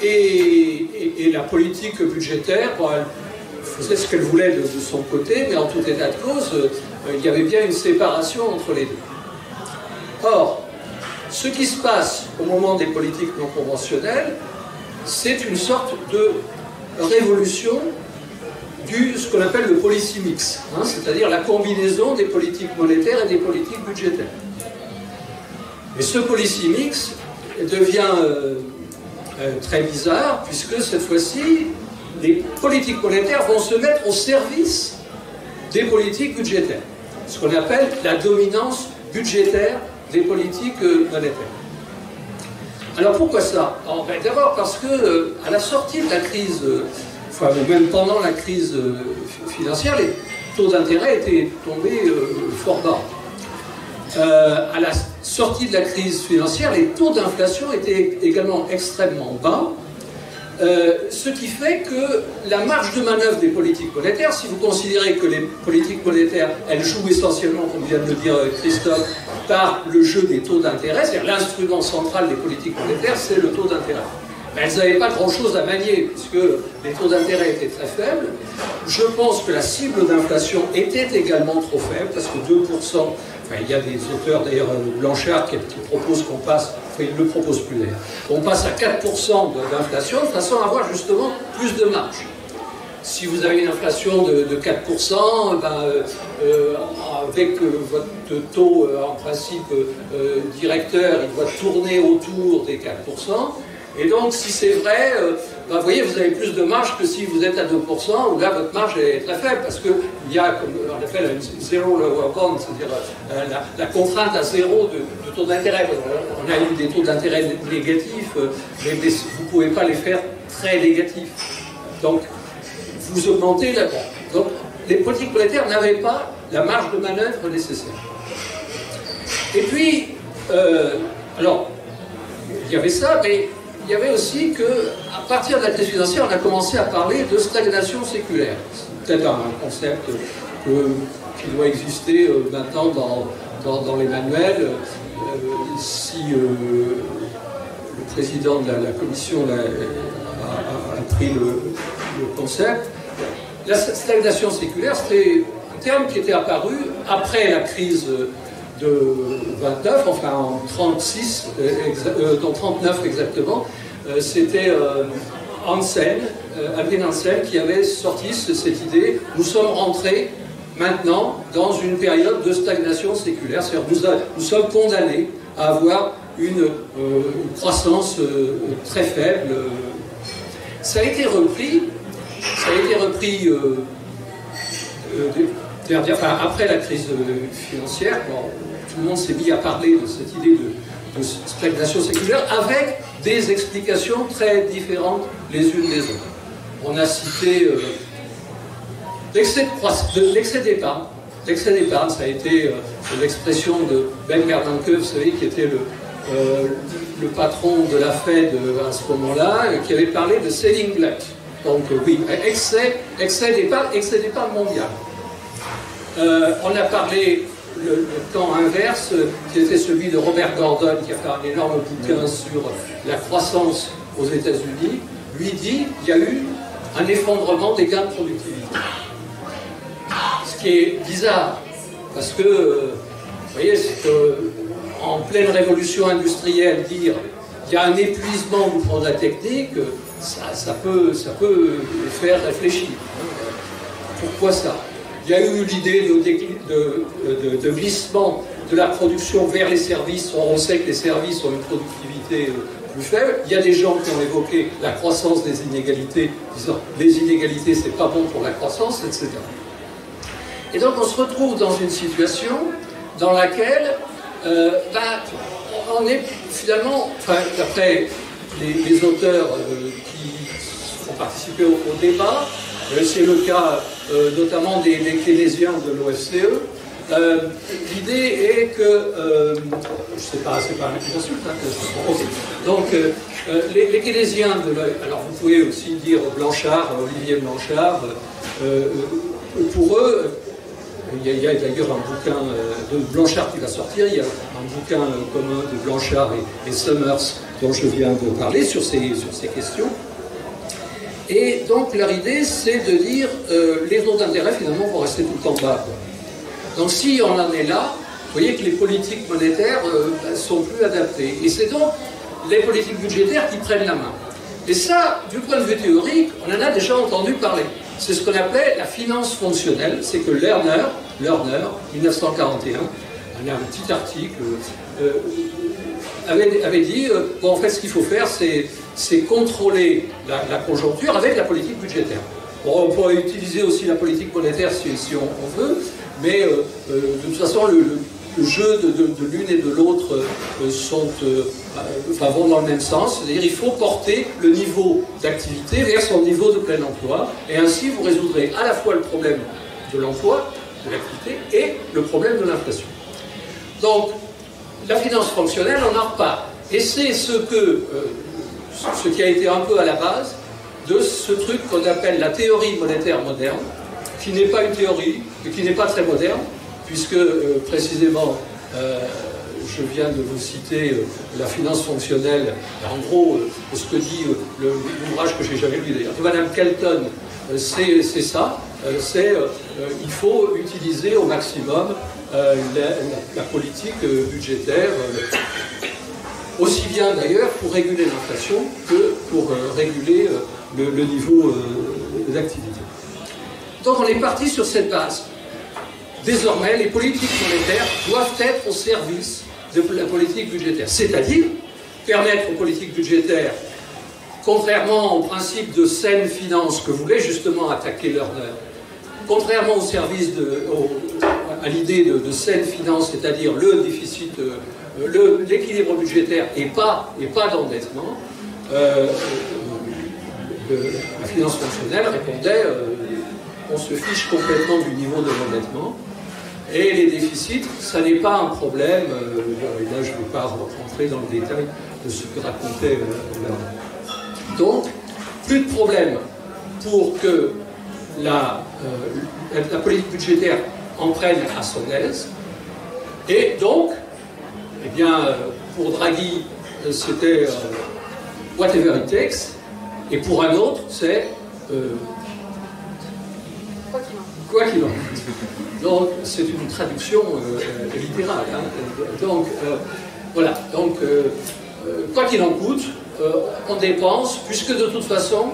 Et la politique budgétaire, bon, elle faisait ce qu'elle voulait de son côté, mais en tout état de cause, il y avait bien une séparation entre les deux. Or, ce qui se passe au moment des politiques non conventionnelles, c'est une sorte de révolution ce qu'on appelle le policy mix, hein, c'est-à-dire la combinaison des politiques monétaires et des politiques budgétaires. Et ce policy mix devient très bizarre, puisque cette fois-ci, les politiques monétaires vont se mettre au service des politiques budgétaires, ce qu'on appelle la dominance budgétaire des politiques monétaires. Alors pourquoi ça? D'abord parce que à la sortie de la crise, enfin même pendant la crise financière, les taux d'intérêt étaient tombés fort bas. À la sortie de la crise financière, les taux d'inflation étaient également extrêmement bas, ce qui fait que la marge de manœuvre des politiques monétaires, si vous considérez que les politiques monétaires, elles jouent essentiellement, comme vient de le dire Christophe, par le jeu des taux d'intérêt, c'est-à-dire l'instrument central des politiques monétaires, c'est le taux d'intérêt. Mais elles n'avaient pas grand-chose à manier, puisque les taux d'intérêt étaient très faibles. Je pense que la cible d'inflation était également trop faible, parce que 2%, enfin, il y a des auteurs, d'ailleurs Blanchard, qui proposent qu'on passe, enfin il ne le propose plus d'ailleurs, on passe à 4% d'inflation, de façon à avoir justement plus de marge. Si vous avez une inflation de 4%, avec votre taux en principe directeur, il doit tourner autour des 4%. Et donc, si c'est vrai, vous voyez, vous avez plus de marge que si vous êtes à 2%, où là, votre marge est très faible, parce qu'il y a, comme on appelle, un zero lower bound, c'est-à-dire la contrainte à zéro de taux d'intérêt. On a eu des taux d'intérêt négatifs, mais vous ne pouvez pas les faire très négatifs. Donc, vous augmentez la banque. Donc, les politiques monétaires n'avaient pas la marge de manœuvre nécessaire. Et puis, alors, il y avait ça, mais il y avait aussi qu'à partir de la crise financière, on a commencé à parler de stagnation séculaire. C'est peut-être un concept qui doit exister maintenant dans les manuels. Si le président de la commission a pris le concept, la stagnation séculaire, c'était un terme qui était apparu après la crise de 29, enfin en 36, dans 39 exactement, c'était Albin Hansel qui avait sorti cette idée. Nous sommes rentrés maintenant dans une période de stagnation séculaire, c'est-à-dire nous sommes condamnés à avoir une croissance très faible. Ça a été repris après la crise financière. Bon, tout le monde s'est mis à parler de cette idée de stagnation séculaire avec des explications très différentes les unes des autres. On a cité l'excès d'épargne. L'excès d'épargne, ça a été l'expression de Ben Bernanke, vous savez, qui était le patron de la Fed à ce moment-là, qui avait parlé de selling glut. Donc oui, excès d'épargne mondiale. On a parlé le camp inverse, qui était celui de Robert Gordon, qui a fait un énorme bouquin sur la croissance aux États-Unis. Lui dit qu'il y a eu un effondrement des gains de productivité. Ce qui est bizarre, parce que, vous voyez, en pleine révolution industrielle, dire qu'il y a un épuisement du progrès technique, ça peut faire réfléchir. Pourquoi ça? Il y a eu l'idée de glissement de la production vers les services. On sait que les services ont une productivité plus faible. Il y a des gens qui ont évoqué la croissance des inégalités, disant les inégalités c'est pas bon pour la croissance, etc. Et donc on se retrouve dans une situation dans laquelle on est finalement, d'après les auteurs qui ont participé au débat, c'est le cas notamment des keynésiens de l'OFCE. L'idée est que, je sais pas, c'est pas une insulte, hein, okay. Donc les keynésiens alors vous pouvez aussi dire Blanchard, Olivier Blanchard, pour eux, il y a d'ailleurs un bouquin de Blanchard qui va sortir, il y a un bouquin commun de Blanchard et Summers dont je viens de parler sur ces questions. Et donc leur idée c'est de dire les taux d'intérêt finalement vont rester tout le temps bas, quoi. Donc si on en est là, vous voyez que les politiques monétaires sont plus adaptées. Et c'est donc les politiques budgétaires qui prennent la main. Et ça, du point de vue théorique, on en a déjà entendu parler. C'est ce qu'on appelait la finance fonctionnelle. C'est que Lerner, 1941, on a un petit article, avait dit, bon, en fait, ce qu'il faut faire, c'est contrôler la conjoncture avec la politique budgétaire. Bon, on peut utiliser aussi la politique monétaire si on veut, mais de toute façon, le jeu de l'une et de l'autre vont dans le même sens. C'est-à-dire qu'il faut porter le niveau d'activité vers son niveau de plein emploi, et ainsi vous résoudrez à la fois le problème de l'emploi, de l'activité, et le problème de l'inflation. Donc, la finance fonctionnelle, on en repart. Et c'est ce qui a été un peu à la base de ce truc qu'on appelle la théorie monétaire moderne, qui n'est pas une théorie, et qui n'est pas très moderne, puisque précisément, je viens de vous citer la finance fonctionnelle, en gros, ce que dit l'ouvrage que j'ai jamais lu d'ailleurs, de Madame Kelton, c'est ça, il faut utiliser au maximum la politique budgétaire, aussi bien d'ailleurs pour réguler l'inflation que pour réguler le niveau d'activité. Donc on est parti sur cette base. Désormais, les politiques monétaires doivent être au service de la politique budgétaire, c'est-à-dire permettre aux politiques budgétaires, contrairement au principe de saine finance que voulait justement attaquer Lerner, contrairement au service à l'idée de saine finance, c'est-à-dire le déficit, l'équilibre budgétaire et pas d'endettement, la finance fonctionnelle répondait on se fiche complètement du niveau de l'endettement, et les déficits, ça n'est pas un problème, et là je ne vais pas rentrer dans le détail de ce que racontait Lerner. Donc, plus de problème pour que la politique budgétaire en prenne à son aise, et donc, eh bien, pour Draghi, c'était whatever it takes, et pour un autre, c'est quoi qu'il en coûte. Donc, c'est une traduction littérale. Hein. Donc, voilà. Donc, quoi qu'il en coûte, on dépense, puisque de toute façon,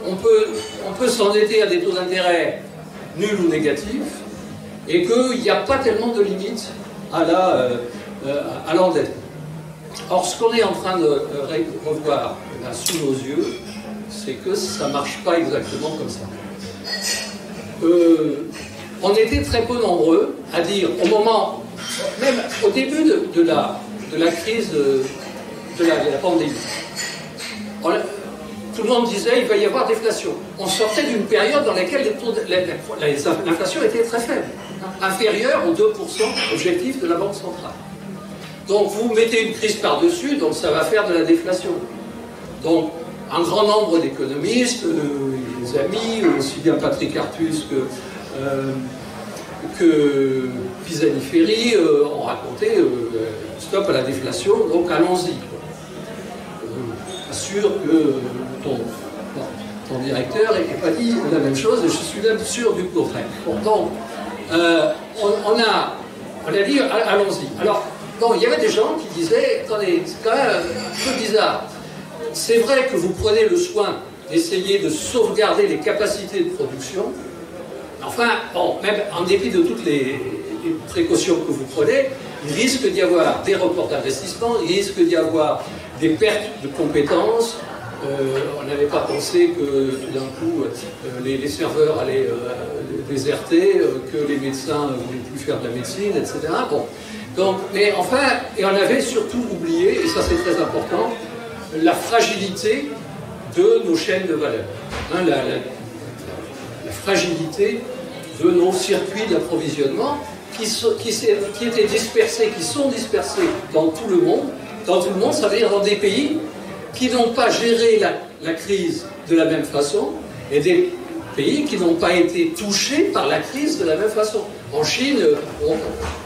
on peut s'endetter à des taux d'intérêt nuls ou négatifs, et qu'il n'y a pas tellement de limites à l'endettement. Or, ce qu'on est en train de revoir là, sous nos yeux, c'est que ça ne marche pas exactement comme ça. On était très peu nombreux à dire, même au début de la crise de la pandémie, tout le monde disait qu'il va y avoir déflation. On sortait d'une période dans laquelle l'inflation était très faible, inférieure aux 2% objectifs de la Banque centrale. Donc vous mettez une crise par-dessus, donc ça va faire de la déflation. Donc un grand nombre d'économistes, des amis, aussi bien Patrick Artus que Pisani-Ferry ont raconté stop à la déflation, donc allons-y. Sûr que ton directeur n'ait pas dit la même chose, et je suis même sûr du contraire. Bon, donc, on a dit allons-y. Alors, bon, il y avait des gens qui disaient attendez, c'est quand même un peu bizarre. C'est vrai que vous prenez le soin d'essayer de sauvegarder les capacités de production. Enfin, bon, même en dépit de toutes les précautions que vous prenez, il risque d'y avoir des reports d'investissement, il risque d'y avoir des pertes de compétences, on n'avait pas pensé que tout d'un coup les serveurs allaient déserter, que les médecins ne voulaient plus faire de la médecine, etc. Bon. Donc, mais enfin, et on avait surtout oublié, et ça c'est très important, la fragilité de nos chaînes de valeur. Hein, la fragilité de nos circuits d'approvisionnement qui étaient dispersés, qui sont dispersés dans tout le monde. Dans tout le monde, ça veut dire dans des pays qui n'ont pas géré la crise de la même façon et des pays qui n'ont pas été touchés par la crise de la même façon. En Chine,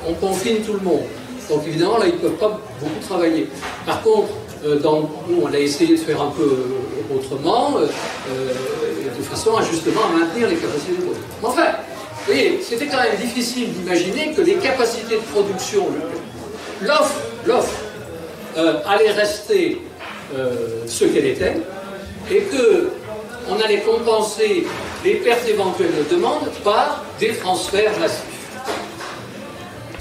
on confine tout le monde. Donc évidemment, là, ils ne peuvent pas beaucoup travailler. Par contre, nous, on a essayé de faire un peu autrement, de façon à justement à maintenir les capacités de production. Mais enfin, vous voyez, c'était quand même difficile d'imaginer que les capacités de production, l'offre, allait rester ce qu'elle était, et qu'on allait compenser les pertes éventuelles de demande par des transferts massifs.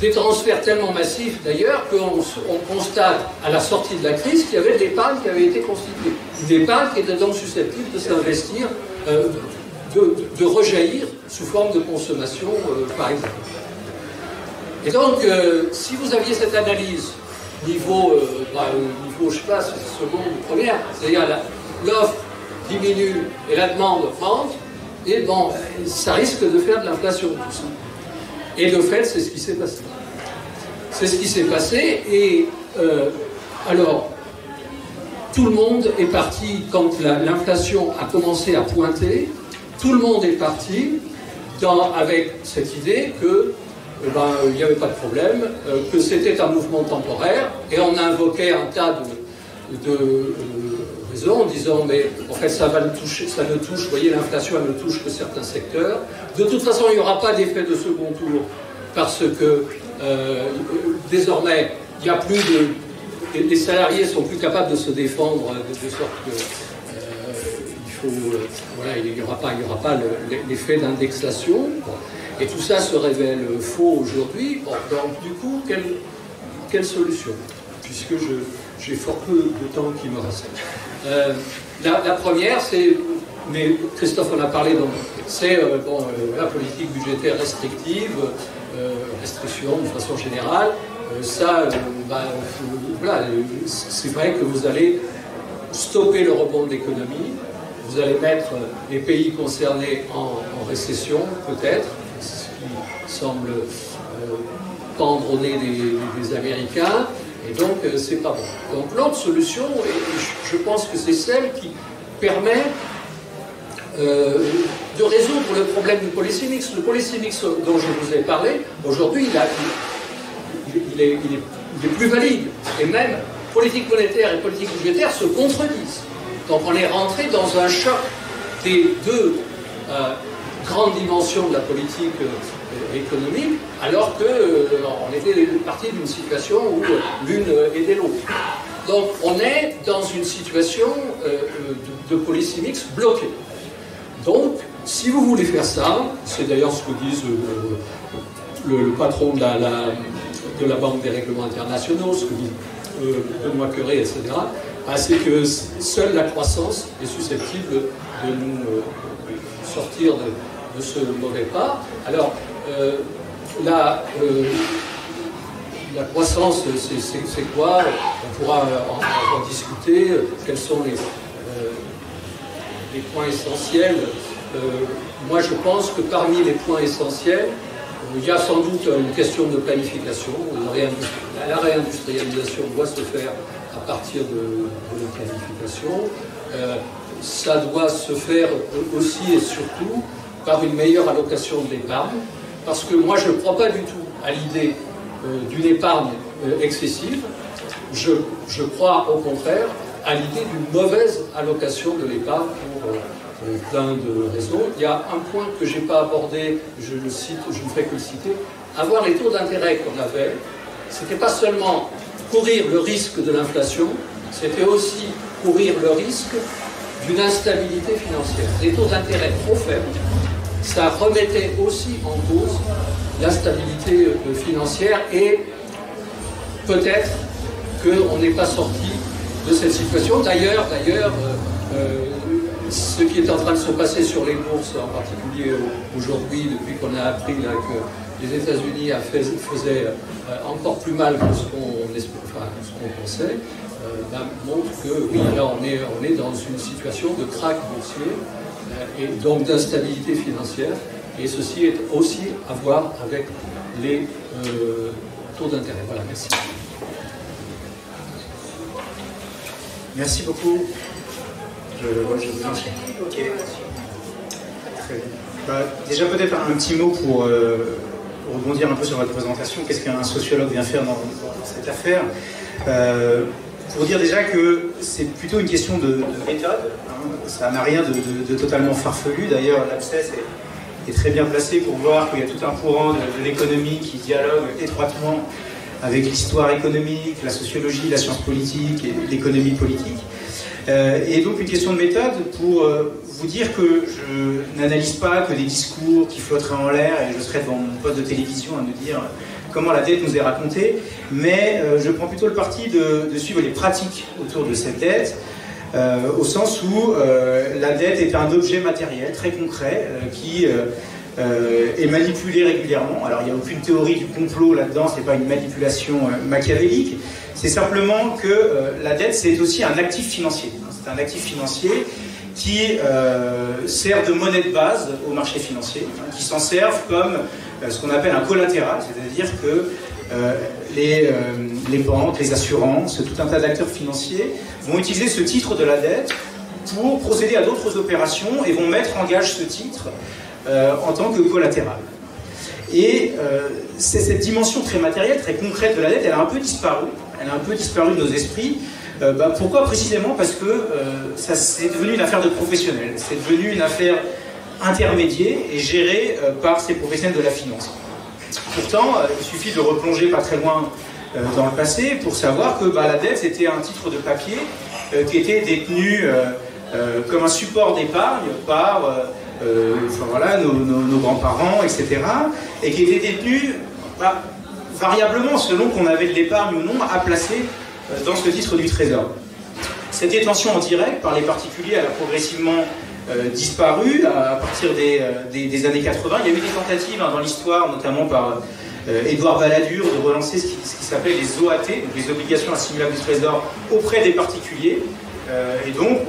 Des transferts tellement massifs d'ailleurs qu'on constate à la sortie de la crise qu'il y avait de l'épargne qui avait été constituée. Une épargne qui était donc susceptible de s'investir, de rejaillir sous forme de consommation, par exemple. Et donc, si vous aviez cette analyse niveau, je sais pas, seconde ou première, c'est-à-dire l'offre diminue et la demande augmente, et bon, ça risque de faire de l'inflation, tout ça. Et de fait, c'est ce qui s'est passé. C'est ce qui s'est passé, et alors, tout le monde est parti, quand l'inflation a commencé à pointer, tout le monde est parti avec cette idée que il n'y avait pas de problème, que c'était un mouvement temporaire, et on invoquait un tas de raisons en disant mais en fait ça va nous toucher, ça ne touche, vous voyez, l'inflation elle ne touche que certains secteurs. De toute façon il n'y aura pas d'effet de second tour parce que désormais il n'y a plus les salariés sont plus capables de se défendre de sorte que il n'y aura pas l'effet d'indexation. Et tout ça se révèle faux aujourd'hui. Bon, donc, du coup, quelle solution? Puisque j'ai fort peu de temps qui me reste. La première, c'est, mais Christophe en a parlé, c'est la politique budgétaire restrictive, restriction de façon générale. C'est vrai que vous allez stopper le rebond de l'économie, vous allez mettre les pays concernés en récession, peut-être, ce qui semble pendre au nez des Américains, et donc c'est pas bon. Donc l'autre solution, et je pense que c'est celle qui permet de résoudre le problème du policy mix. Le policy mix dont je vous ai parlé, aujourd'hui, il est plus valide, et même politique monétaire et politique budgétaire se contredisent. Donc on est rentré dans un choc des deux grandes dimensions de la politique économique, alors qu'on était parti d'une situation où l'une aidait l'autre. Donc on est dans une situation de policy mix bloquée. Donc si vous voulez faire ça, c'est d'ailleurs ce que disent le patron de la Banque des règlements internationaux, ce que dit Benoît Cœuré, etc., c'est que seule la croissance est susceptible de nous sortir de ce mauvais pas. Alors, la croissance, c'est quoi? On pourra en discuter. Quels sont les points essentiels? Moi, je pense que parmi les points essentiels, il y a sans doute une question de planification. La réindustrialisation doit se faire à partir de la planification. Ça doit se faire aussi et surtout par une meilleure allocation de l'épargne, parce que moi je ne crois pas du tout à l'idée d'une épargne excessive. Je crois au contraire à l'idée d'une mauvaise allocation de l'épargne pour plein de raisons. Il y a un point que je n'ai pas abordé, je le cite, je ne fais que le citer. Avoir les taux d'intérêt qu'on avait, c'était pas seulement courir le risque de l'inflation, c'était aussi courir le risque d'une instabilité financière. Les taux d'intérêt trop faibles, ça remettait aussi en cause la stabilité financière, et peut-être qu'on n'est pas sorti de cette situation. D'ailleurs, ce qui est en train de se passer sur les bourses, en particulier aujourd'hui, depuis qu'on a appris là, que les États-Unis faisaient encore plus mal que ce qu'on pensait, montre que oui, là on est dans une situation de krach boursier et donc d'instabilité financière, et ceci est aussi à voir avec les taux d'intérêt. Voilà, merci. Merci beaucoup. Je vous enchaîne. Ok. Très bien. Déjà peut-être un petit mot pour rebondir un peu sur votre présentation. Qu'est-ce qu'un sociologue vient faire dans cette affaire? Pour dire déjà que c'est plutôt une question de méthode. Hein. Ça n'a rien de totalement farfelu. D'ailleurs, l'ABSES est très bien placé pour voir qu'il y a tout un courant de l'économie qui dialogue étroitement avec l'histoire économique, la sociologie, la science politique et l'économie politique. Et donc une question de méthode pour vous dire que je n'analyse pas que des discours qui flotteraient en l'air et je serais devant mon poste de télévision à me dire comment la dette nous est racontée, mais je prends plutôt le parti de suivre les pratiques autour de cette dette, au sens où la dette est un objet matériel très concret qui est manipulé régulièrement. Alors il n'y a aucune théorie du complot là-dedans, c'est pas une manipulation machiavélique, c'est simplement que la dette c'est aussi un actif financier. C'est un actif financier qui sert de monnaie de base au marché financier, hein, qui s'en servent comme ce qu'on appelle un collatéral, c'est-à-dire que les banques, les assurances, tout un tas d'acteurs financiers vont utiliser ce titre de la dette pour procéder à d'autres opérations et vont mettre en gage ce titre en tant que collatéral. Et c'est cette dimension très matérielle, très concrète de la dette, elle a un peu disparu. Elle a un peu disparu de nos esprits. Pourquoi précisément? Parce que c'est devenu une affaire de professionnels. C'est devenu une affaire intermédiaire et gérée par ces professionnels de la finance. Pourtant, il suffit de replonger pas très loin dans le passé pour savoir que la dette c'était un titre de papier qui était détenu comme un support d'épargne par nos grands-parents, etc. et qui était détenu variablement selon qu'on avait de l'épargne ou non à placer dans ce titre du Trésor. Cette détention en direct par les particuliers elle a progressivement disparu à partir des années 80. Il y a eu des tentatives dans l'histoire, notamment par Édouard Balladur, de relancer ce qui s'appelait les OAT, donc les obligations assimilables du Trésor, auprès des particuliers. Et donc,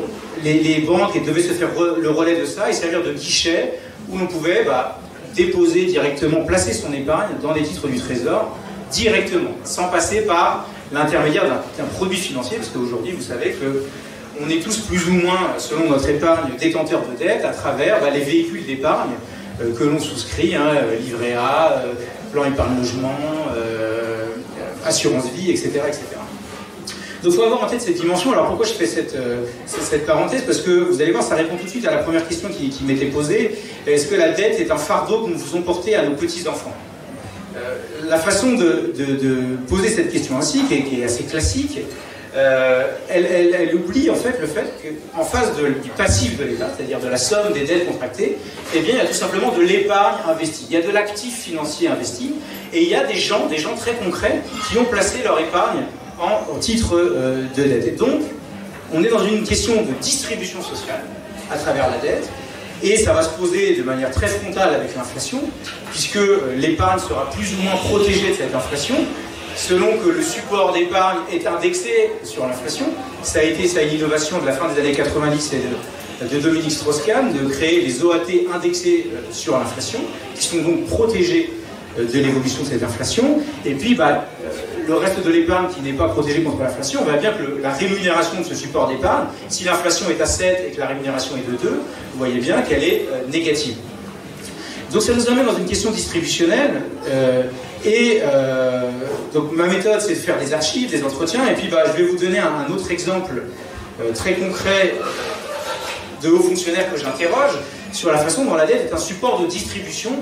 les banques devaient se faire le relais de ça et servir de guichet où l'on pouvait déposer directement, placer son épargne dans des titres du Trésor directement, sans passer par l'intermédiaire d'un produit financier, parce qu'aujourd'hui, vous savez qu'on est tous plus ou moins, selon notre épargne, détenteurs de dette à travers les véhicules d'épargne que l'on souscrit, livret A, plan épargne logement, assurance vie, etc. etc. Donc il faut avoir en tête cette dimension. Alors pourquoi je fais cette parenthèse? Parce que vous allez voir, ça répond tout de suite à la première question qui m'était posée. Est-ce que la dette est un fardeau que nous faisons porter à nos petits-enfants? La façon de poser cette question ainsi, qui est assez classique, elle oublie en fait le fait qu'en face du passif de l'État, c'est-à-dire de la somme des dettes contractées, eh bien, il y a tout simplement de l'épargne investie, il y a de l'actif financier investi, et il y a des gens très concrets qui ont placé leur épargne en titre de dette. Et donc, on est dans une question de distribution sociale à travers la dette, et ça va se poser de manière très frontale avec l'inflation, puisque l'épargne sera plus ou moins protégée de cette inflation, selon que le support d'épargne est indexé sur l'inflation. Ça a été une innovation de la fin des années 90 et de Dominique Strauss-Kahn, de créer des OAT indexés sur l'inflation, qui sont donc protégés de l'évolution de cette inflation. Et puis, le reste de l'épargne qui n'est pas protégé contre l'inflation, on voit bien que la rémunération de ce support d'épargne, si l'inflation est à 7 et que la rémunération est de 2, vous voyez bien qu'elle est négative. Donc ça nous amène dans une question distributionnelle, donc ma méthode c'est de faire des archives, des entretiens, et puis je vais vous donner un autre exemple très concret de hauts fonctionnaires que j'interroge sur la façon dont la dette est un support de distribution,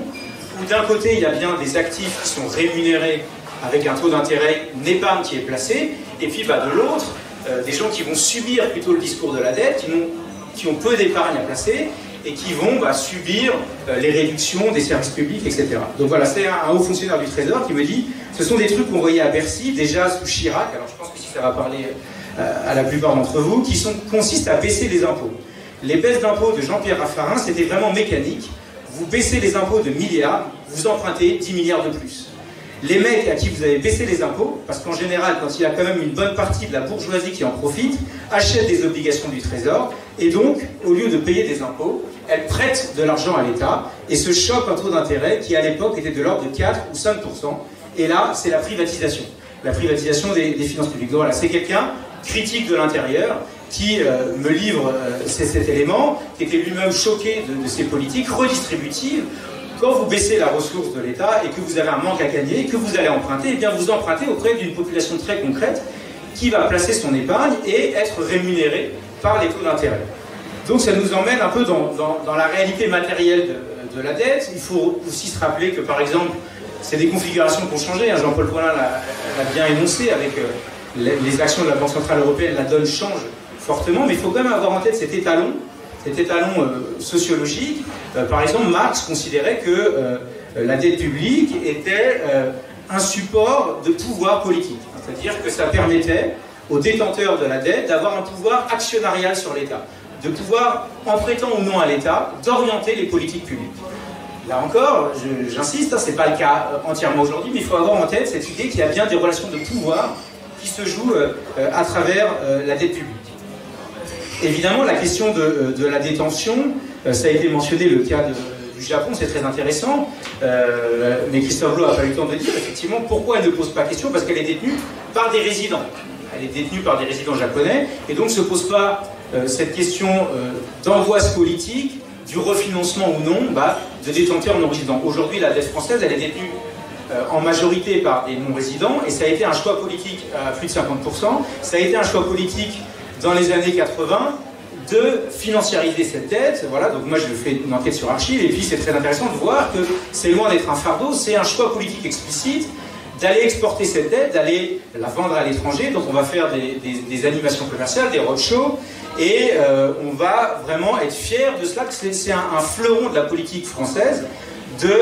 où d'un côté il y a bien des actifs qui sont rémunérés avec un taux d'intérêt, une épargne qui est placée, et puis de l'autre, des gens qui vont subir plutôt le discours de la dette, qui ont peu d'épargne à placer, et qui vont subir les réductions des services publics, etc. Donc voilà, c'est un haut fonctionnaire du Trésor qui me dit, ce sont des trucs qu'on voyait à Bercy, déjà sous Chirac, alors je pense que si ça va parler à la plupart d'entre vous, qui consistent à baisser les impôts. Les baisses d'impôts de Jean-Pierre Raffarin, c'était vraiment mécanique. Vous baissez les impôts de milliards, vous empruntez 10 milliards de plus. Les mecs à qui vous avez baissé les impôts, parce qu'en général, quand il y a quand même une bonne partie de la bourgeoisie qui en profite, achètent des obligations du Trésor, et donc, au lieu de payer des impôts, elles prêtent de l'argent à l'État, et se chopent un taux d'intérêt qui, à l'époque, était de l'ordre de 4 ou 5%. Et là, c'est la privatisation des finances publiques. Donc voilà, c'est quelqu'un, critique de l'intérieur, qui me livre cet élément, qui était lui-même choqué de ces politiques redistributives. Quand vous baissez la ressource de l'État et que vous avez un manque à gagner, et que vous allez emprunter, eh bien vous empruntez auprès d'une population très concrète qui va placer son épargne et être rémunérée par les taux d'intérêt. Donc ça nous emmène un peu dans la réalité matérielle de la dette. Il faut aussi se rappeler que, par exemple, c'est des configurations qui ont changé. Jean-Paul Paulin l'a bien énoncé avec les actions de la Banque Centrale Européenne. La donne change fortement, mais il faut quand même avoir en tête cet étalon sociologique. Par exemple, Marx considérait que la dette publique était un support de pouvoir politique. C'est-à-dire que ça permettait aux détenteurs de la dette d'avoir un pouvoir actionnarial sur l'État, de pouvoir, en prêtant ou non à l'État, d'orienter les politiques publiques. Là encore, j'insiste, ce n'est pas le cas entièrement aujourd'hui, mais il faut avoir en tête cette idée qu'il y a bien des relations de pouvoir qui se jouent à travers la dette publique. Évidemment, la question de la détention, ça a été mentionné, le cas du Japon, c'est très intéressant, mais Christophe Blau n'a pas eu le temps de dire, effectivement, pourquoi elle ne pose pas question, parce qu'elle est détenue par des résidents. Elle est détenue par des résidents japonais, et donc ne se pose pas cette question d'angoisse politique, du refinancement ou non de détenteurs non résidents. Aujourd'hui, la dette française, elle est détenue en majorité par des non-résidents, et ça a été un choix politique à plus de 50%, ça a été un choix politique dans les années 80 de financiariser cette dette. Voilà, donc moi je fais une enquête sur Archives, et puis c'est très intéressant de voir que c'est loin d'être un fardeau, c'est un choix politique explicite d'aller exporter cette dette, d'aller la vendre à l'étranger. Donc on va faire des animations commerciales, des roadshows, et on va vraiment être fiers de cela, que c'est un fleuron de la politique française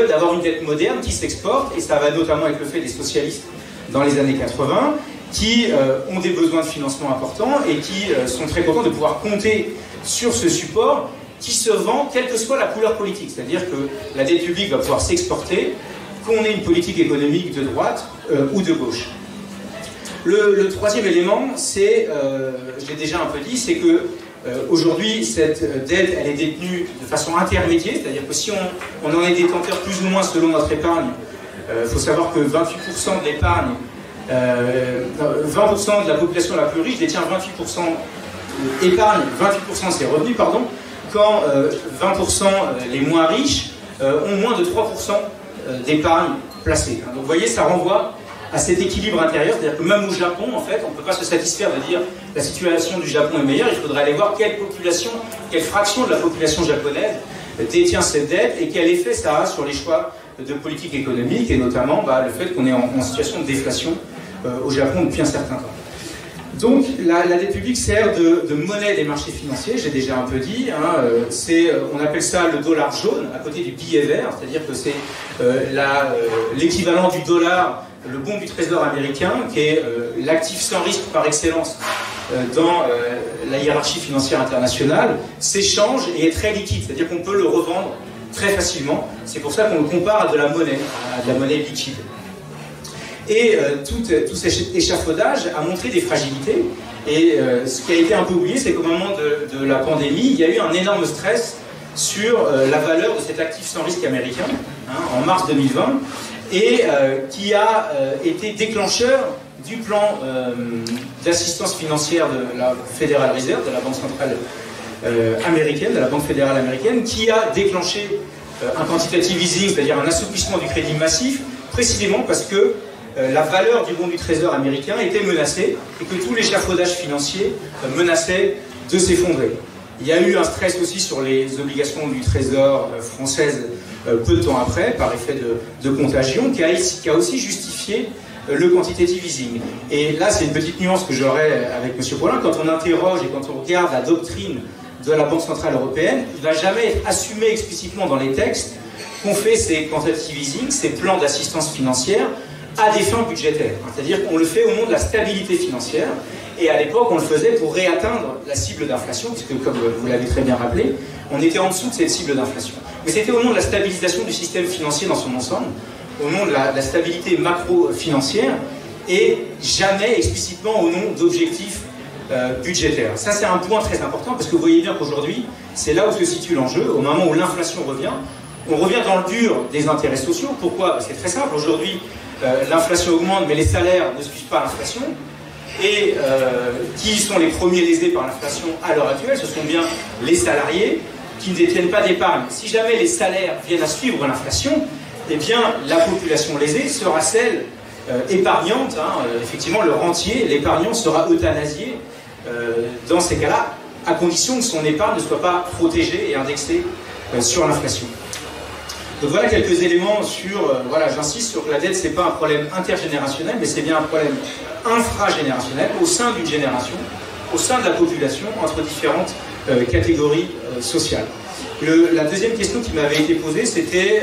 d'avoir une dette moderne qui s'exporte, et ça va notamment avec le fait des socialistes dans les années 80, qui ont des besoins de financement importants et qui sont très contents de pouvoir compter sur ce support qui se vend quelle que soit la couleur politique. C'est-à-dire que la dette publique va pouvoir s'exporter, qu'on ait une politique économique de droite ou de gauche. Le troisième élément, c'est, je l'ai déjà un peu dit, c'est que aujourd'hui, cette dette, elle est détenue de façon intermédiaire, c'est-à-dire que si on en est détenteur plus ou moins selon notre épargne, il faut savoir que 28% de l'épargne, 20% de la population la plus riche détient 28% épargne, 28% de ses revenus, pardon, quand 20% les moins riches ont moins de 3% d'épargne placée. Donc vous voyez, ça renvoie à cet équilibre intérieur, c'est-à-dire que même au Japon, en fait, on ne peut pas se satisfaire de dire la situation du Japon est meilleure, il faudrait aller voir quelle fraction de la population japonaise détient cette dette et quel effet ça a sur les choix de politique économique, et notamment le fait qu'on est en situation de déflation au Japon depuis un certain temps. Donc la dette publique sert de monnaie des marchés financiers, j'ai déjà un peu dit, on appelle ça le dollar jaune, à côté du billet vert, c'est-à-dire que c'est l'équivalent du dollar, le bon du trésor américain, qui est l'actif sans risque par excellence dans la hiérarchie financière internationale, s'échange et est très liquide, c'est-à-dire qu'on peut le revendre très facilement. C'est pour ça qu'on le compare à de la monnaie liquide. Et tout cet échafaudage a montré des fragilités. Et ce qui a été un peu oublié, c'est qu'au moment de la pandémie, il y a eu un énorme stress sur la valeur de cet actif sans risque américain, en mars 2020, et qui a été déclencheur du plan d'assistance financière de la Federal Reserve, de la Banque centrale américaine, de la Banque fédérale américaine, qui a déclenché un quantitative easing, c'est-à-dire un assouplissement du crédit massif, précisément parce que la valeur du bon du trésor américain était menacée et que tout l'échafaudage financier menaçait de s'effondrer. Il y a eu un stress aussi sur les obligations du trésor françaises peu de temps après, par effet de contagion, qui a aussi justifié le quantitative easing. Et là, c'est une petite nuance que j'aurais avec M. Paulin. Quand on interroge et quand on regarde la doctrine de la Banque centrale européenne, il ne va jamais être assumé explicitement dans les textes qu'on fait ces quantitative easing, ces plans d'assistance financière, à des fins budgétaires. C'est-à-dire qu'on le fait au nom de la stabilité financière. Et à l'époque, on le faisait pour réatteindre la cible d'inflation, puisque comme vous l'avez très bien rappelé, on était en dessous de cette cible d'inflation. Mais c'était au nom de la stabilisation du système financier dans son ensemble, au nom de la stabilité macro-financière, et jamais explicitement au nom d'objectifs budgétaires. Ça, c'est un point très important, parce que vous voyez bien qu'aujourd'hui, c'est là où se situe l'enjeu. Au moment où l'inflation revient, on revient dans le dur des intérêts sociaux. Pourquoi? C'est très simple. Aujourd'hui, l'inflation augmente, mais les salaires ne suivent pas l'inflation. Et qui sont les premiers lésés par l'inflation à l'heure actuelle? Ce sont bien les salariés qui ne détiennent pas d'épargne. Si jamais les salaires viennent à suivre l'inflation, eh bien, la population lésée sera celle épargnante. Effectivement, le rentier, l'épargnant, sera euthanasié dans ces cas-là, à condition que son épargne ne soit pas protégée et indexée sur l'inflation. Donc voilà quelques éléments sur, j'insiste sur que la dette, c'est pas un problème intergénérationnel, mais c'est bien un problème infragénérationnel au sein d'une génération, au sein de la population, entre différentes catégories sociales. La deuxième question qui m'avait été posée, c'était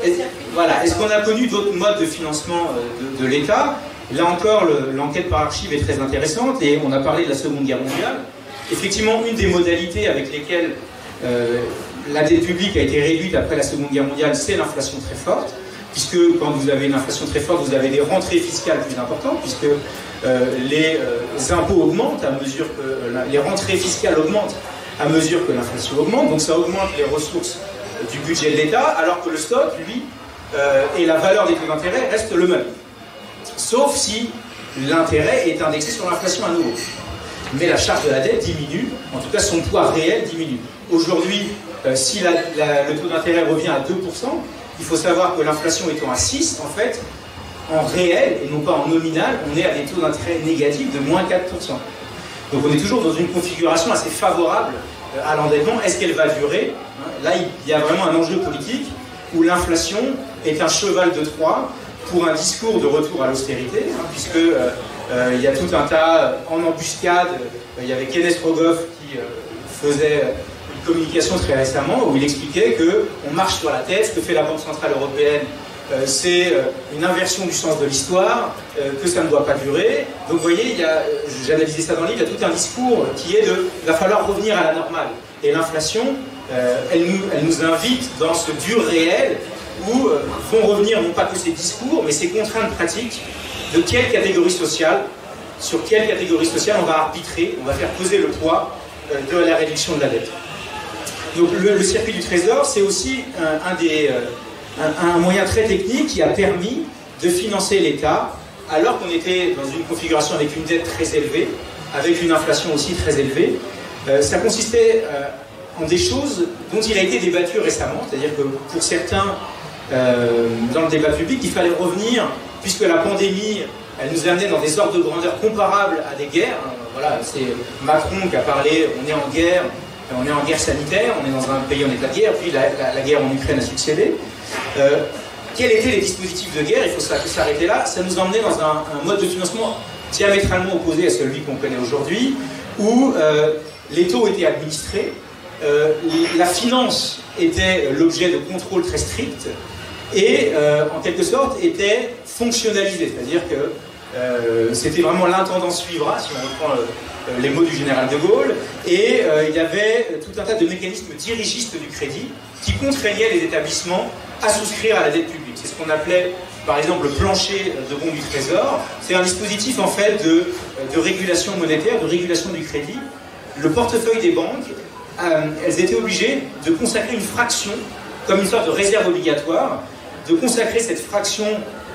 est-ce qu'on a connu d'autres modes de financement de l'État? Là encore, l'enquête par archives est très intéressante et on a parlé de la Seconde Guerre mondiale. Effectivement, une des modalités avec lesquelles la dette publique a été réduite après la Seconde Guerre mondiale, c'est l'inflation très forte, puisque quand vous avez une inflation très forte, vous avez des rentrées fiscales plus importantes, puisque les impôts augmentent à mesure que les rentrées fiscales augmentent à mesure que l'inflation augmente, donc ça augmente les ressources du budget de l'État, alors que le stock, lui, et la valeur des taux d'intérêt restent le même. Sauf si l'intérêt est indexé sur l'inflation à nouveau. Mais la charge de la dette diminue, en tout cas son poids réel diminue. Aujourd'hui, si le taux d'intérêt revient à 2%, il faut savoir que l'inflation étant à 6, en fait, en réel et non pas en nominal, on est à des taux d'intérêt négatifs de moins 4%. Donc on est toujours dans une configuration assez favorable à l'endettement. Est-ce qu'elle va durer? Là, il y a vraiment un enjeu politique où l'inflation est un cheval de Troie pour un discours de retour à l'austérité, puisque il y a tout un tas en embuscade. Il y avait Kenneth Rogoff qui faisait une communication très récemment où il expliquait qu'on marche sur la tête. Ce que fait la Banque Centrale Européenne, c'est une inversion du sens de l'histoire, que ça ne doit pas durer. Donc vous voyez, j'ai analysé ça dans le livre, il y a tout un discours qui est il va falloir revenir à la normale. Et l'inflation, elle nous invite dans ce dur réel où vont revenir non pas que ces discours, mais ces contraintes pratiques de quelle catégorie sociale, sur quelle catégorie sociale on va arbitrer, on va faire peser le poids de la réduction de la dette. Donc le circuit du Trésor, c'est aussi un moyen très technique qui a permis de financer l'État alors qu'on était dans une configuration avec une dette très élevée, avec une inflation aussi très élevée. Ça consistait en des choses dont il a été débattu récemment, c'est-à-dire que pour certains, dans le débat public, il fallait revenir, puisque la pandémie, elle nous amenait dans des ordres de grandeur comparables à des guerres. Voilà, c'est Macron qui a parlé, on est en guerre sanitaire, on est dans un pays en état de guerre, puis la guerre en Ukraine a succédé. Quels étaient les dispositifs de guerre? Il faut s'arrêter là. Ça nous emmenait dans un mode de financement diamétralement opposé à celui qu'on connaît aujourd'hui, où les taux étaient administrés, la finance était l'objet de contrôles très stricts, et en quelque sorte était fonctionnalisée, c'est-à-dire que c'était vraiment l'intendant suivra, si on reprend les mots du général de Gaulle, et il y avait tout un tas de mécanismes dirigistes du crédit qui contraignaient les établissements à souscrire à la dette publique. C'est ce qu'on appelait par exemple le plancher de bons du Trésor. C'est un dispositif en fait de régulation monétaire, de régulation du crédit. Le portefeuille des banques, elles étaient obligées de consacrer une fraction, comme une sorte de réserve obligatoire, de consacrer cette fraction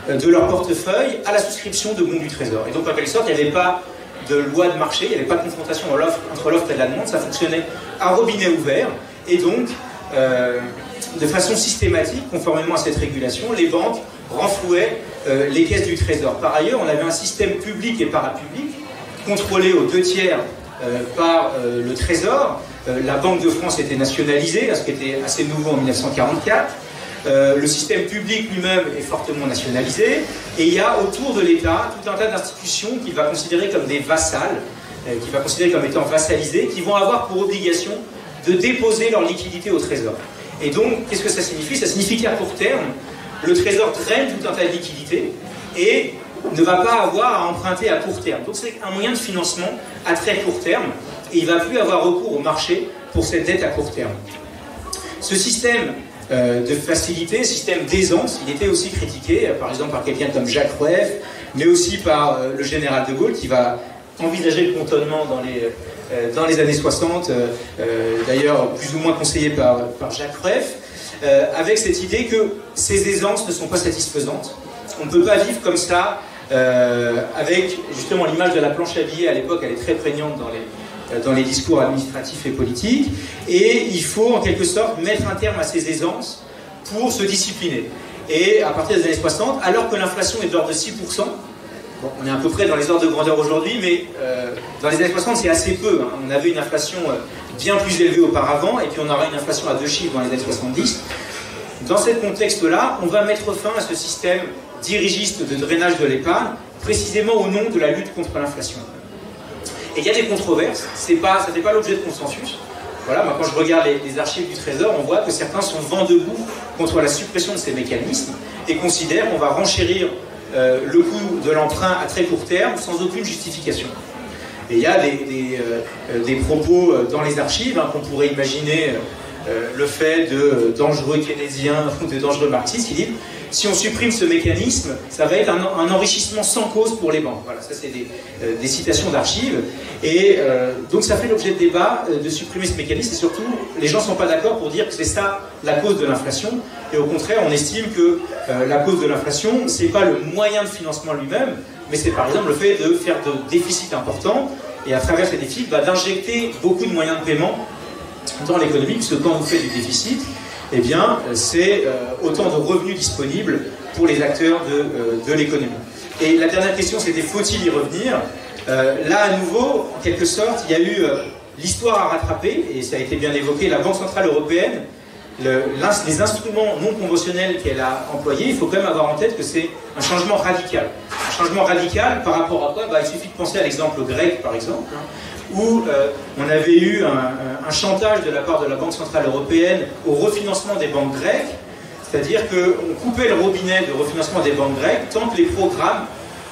de leur portefeuille à la souscription de bons du Trésor. Et donc, en quelque sorte, il n'y avait pas de loi de marché, il n'y avait pas de confrontation entre l'offre et la demande, ça fonctionnait à robinet ouvert, et donc, de façon systématique, conformément à cette régulation, les banques renflouaient les caisses du Trésor. Par ailleurs, on avait un système public et parapublic, contrôlé aux 2/3 par le Trésor. La Banque de France était nationalisée, ce qui était assez nouveau en 1944. Le système public lui-même est fortement nationalisé, et il y a autour de l'État tout un tas d'institutions qu'il va considérer comme des vassales, qu'il va considérer comme étant vassalisées, qui vont avoir pour obligation de déposer leur liquidité au Trésor. Et donc, qu'est-ce que ça signifie? Ça signifie qu'à court terme, le Trésor draine tout un tas de liquidités, et ne va pas avoir à emprunter à court terme. Donc c'est un moyen de financement à très court terme, et il ne va plus avoir recours au marché pour cette dette à court terme. Ce système de facilité, système d'aisance, il était aussi critiqué, par exemple par quelqu'un comme Jacques Rueff, mais aussi par le général de Gaulle, qui va envisager le cantonnement dans les années 60, d'ailleurs plus ou moins conseillé par Jacques Rueff, avec cette idée que ces aisances ne sont pas satisfaisantes. On ne peut pas vivre comme ça, avec justement l'image de la planche à billets à l'époque, elle est très prégnante dans les discours administratifs et politiques, et il faut en quelque sorte mettre un terme à ces aisances pour se discipliner. Et à partir des années 60, alors que l'inflation est de l'ordre de 6%, bon, on est à peu près dans les ordres de grandeur aujourd'hui, mais dans les années 60 c'est assez peu, hein. On avait une inflation bien plus élevée auparavant, et puis on aura une inflation à 2 chiffres dans les années 70. Dans ce contexte-là, on va mettre fin à ce système dirigiste de drainage de l'épargne, précisément au nom de la lutte contre l'inflation. Et il y a des controverses, ça ne fait pas l'objet de consensus. Voilà, moi quand je regarde les archives du Trésor, on voit que certains sont vent debout contre la suppression de ces mécanismes et considèrent qu'on va renchérir le coût de l'emprunt à très court terme sans aucune justification. Et il y a des propos dans les archives, hein, qu'on pourrait imaginer le fait de dangereux keynésiens ou de dangereux marxistes qui disent si on supprime ce mécanisme, ça va être un enrichissement sans cause pour les banques. Voilà, ça c'est des citations d'archives. Et donc ça fait l'objet de débat de supprimer ce mécanisme, et surtout, les gens ne sont pas d'accord pour dire que c'est ça la cause de l'inflation. Et au contraire, on estime que la cause de l'inflation, c'est pas le moyen de financement lui-même, mais c'est par exemple le fait de faire de déficits importants, et à travers ces déficits, d'injecter beaucoup de moyens de paiement dans l'économie, puisque quand vous faites du déficit, eh bien, c'est autant de revenus disponibles pour les acteurs de l'économie. Et la dernière question, c'était faut-il y revenir? Là, à nouveau, en quelque sorte, il y a eu l'histoire à rattraper, et ça a été bien évoqué, la Banque Centrale Européenne, les instruments non conventionnels qu'elle a employés, il faut quand même avoir en tête que c'est un changement radical. Un changement radical par rapport à quoi? Il suffit de penser à l'exemple grec, par exemple, hein, où on avait eu un chantage de la part de la Banque Centrale Européenne au refinancement des banques grecques, c'est-à-dire qu'on coupait le robinet de refinancement des banques grecques tant que les programmes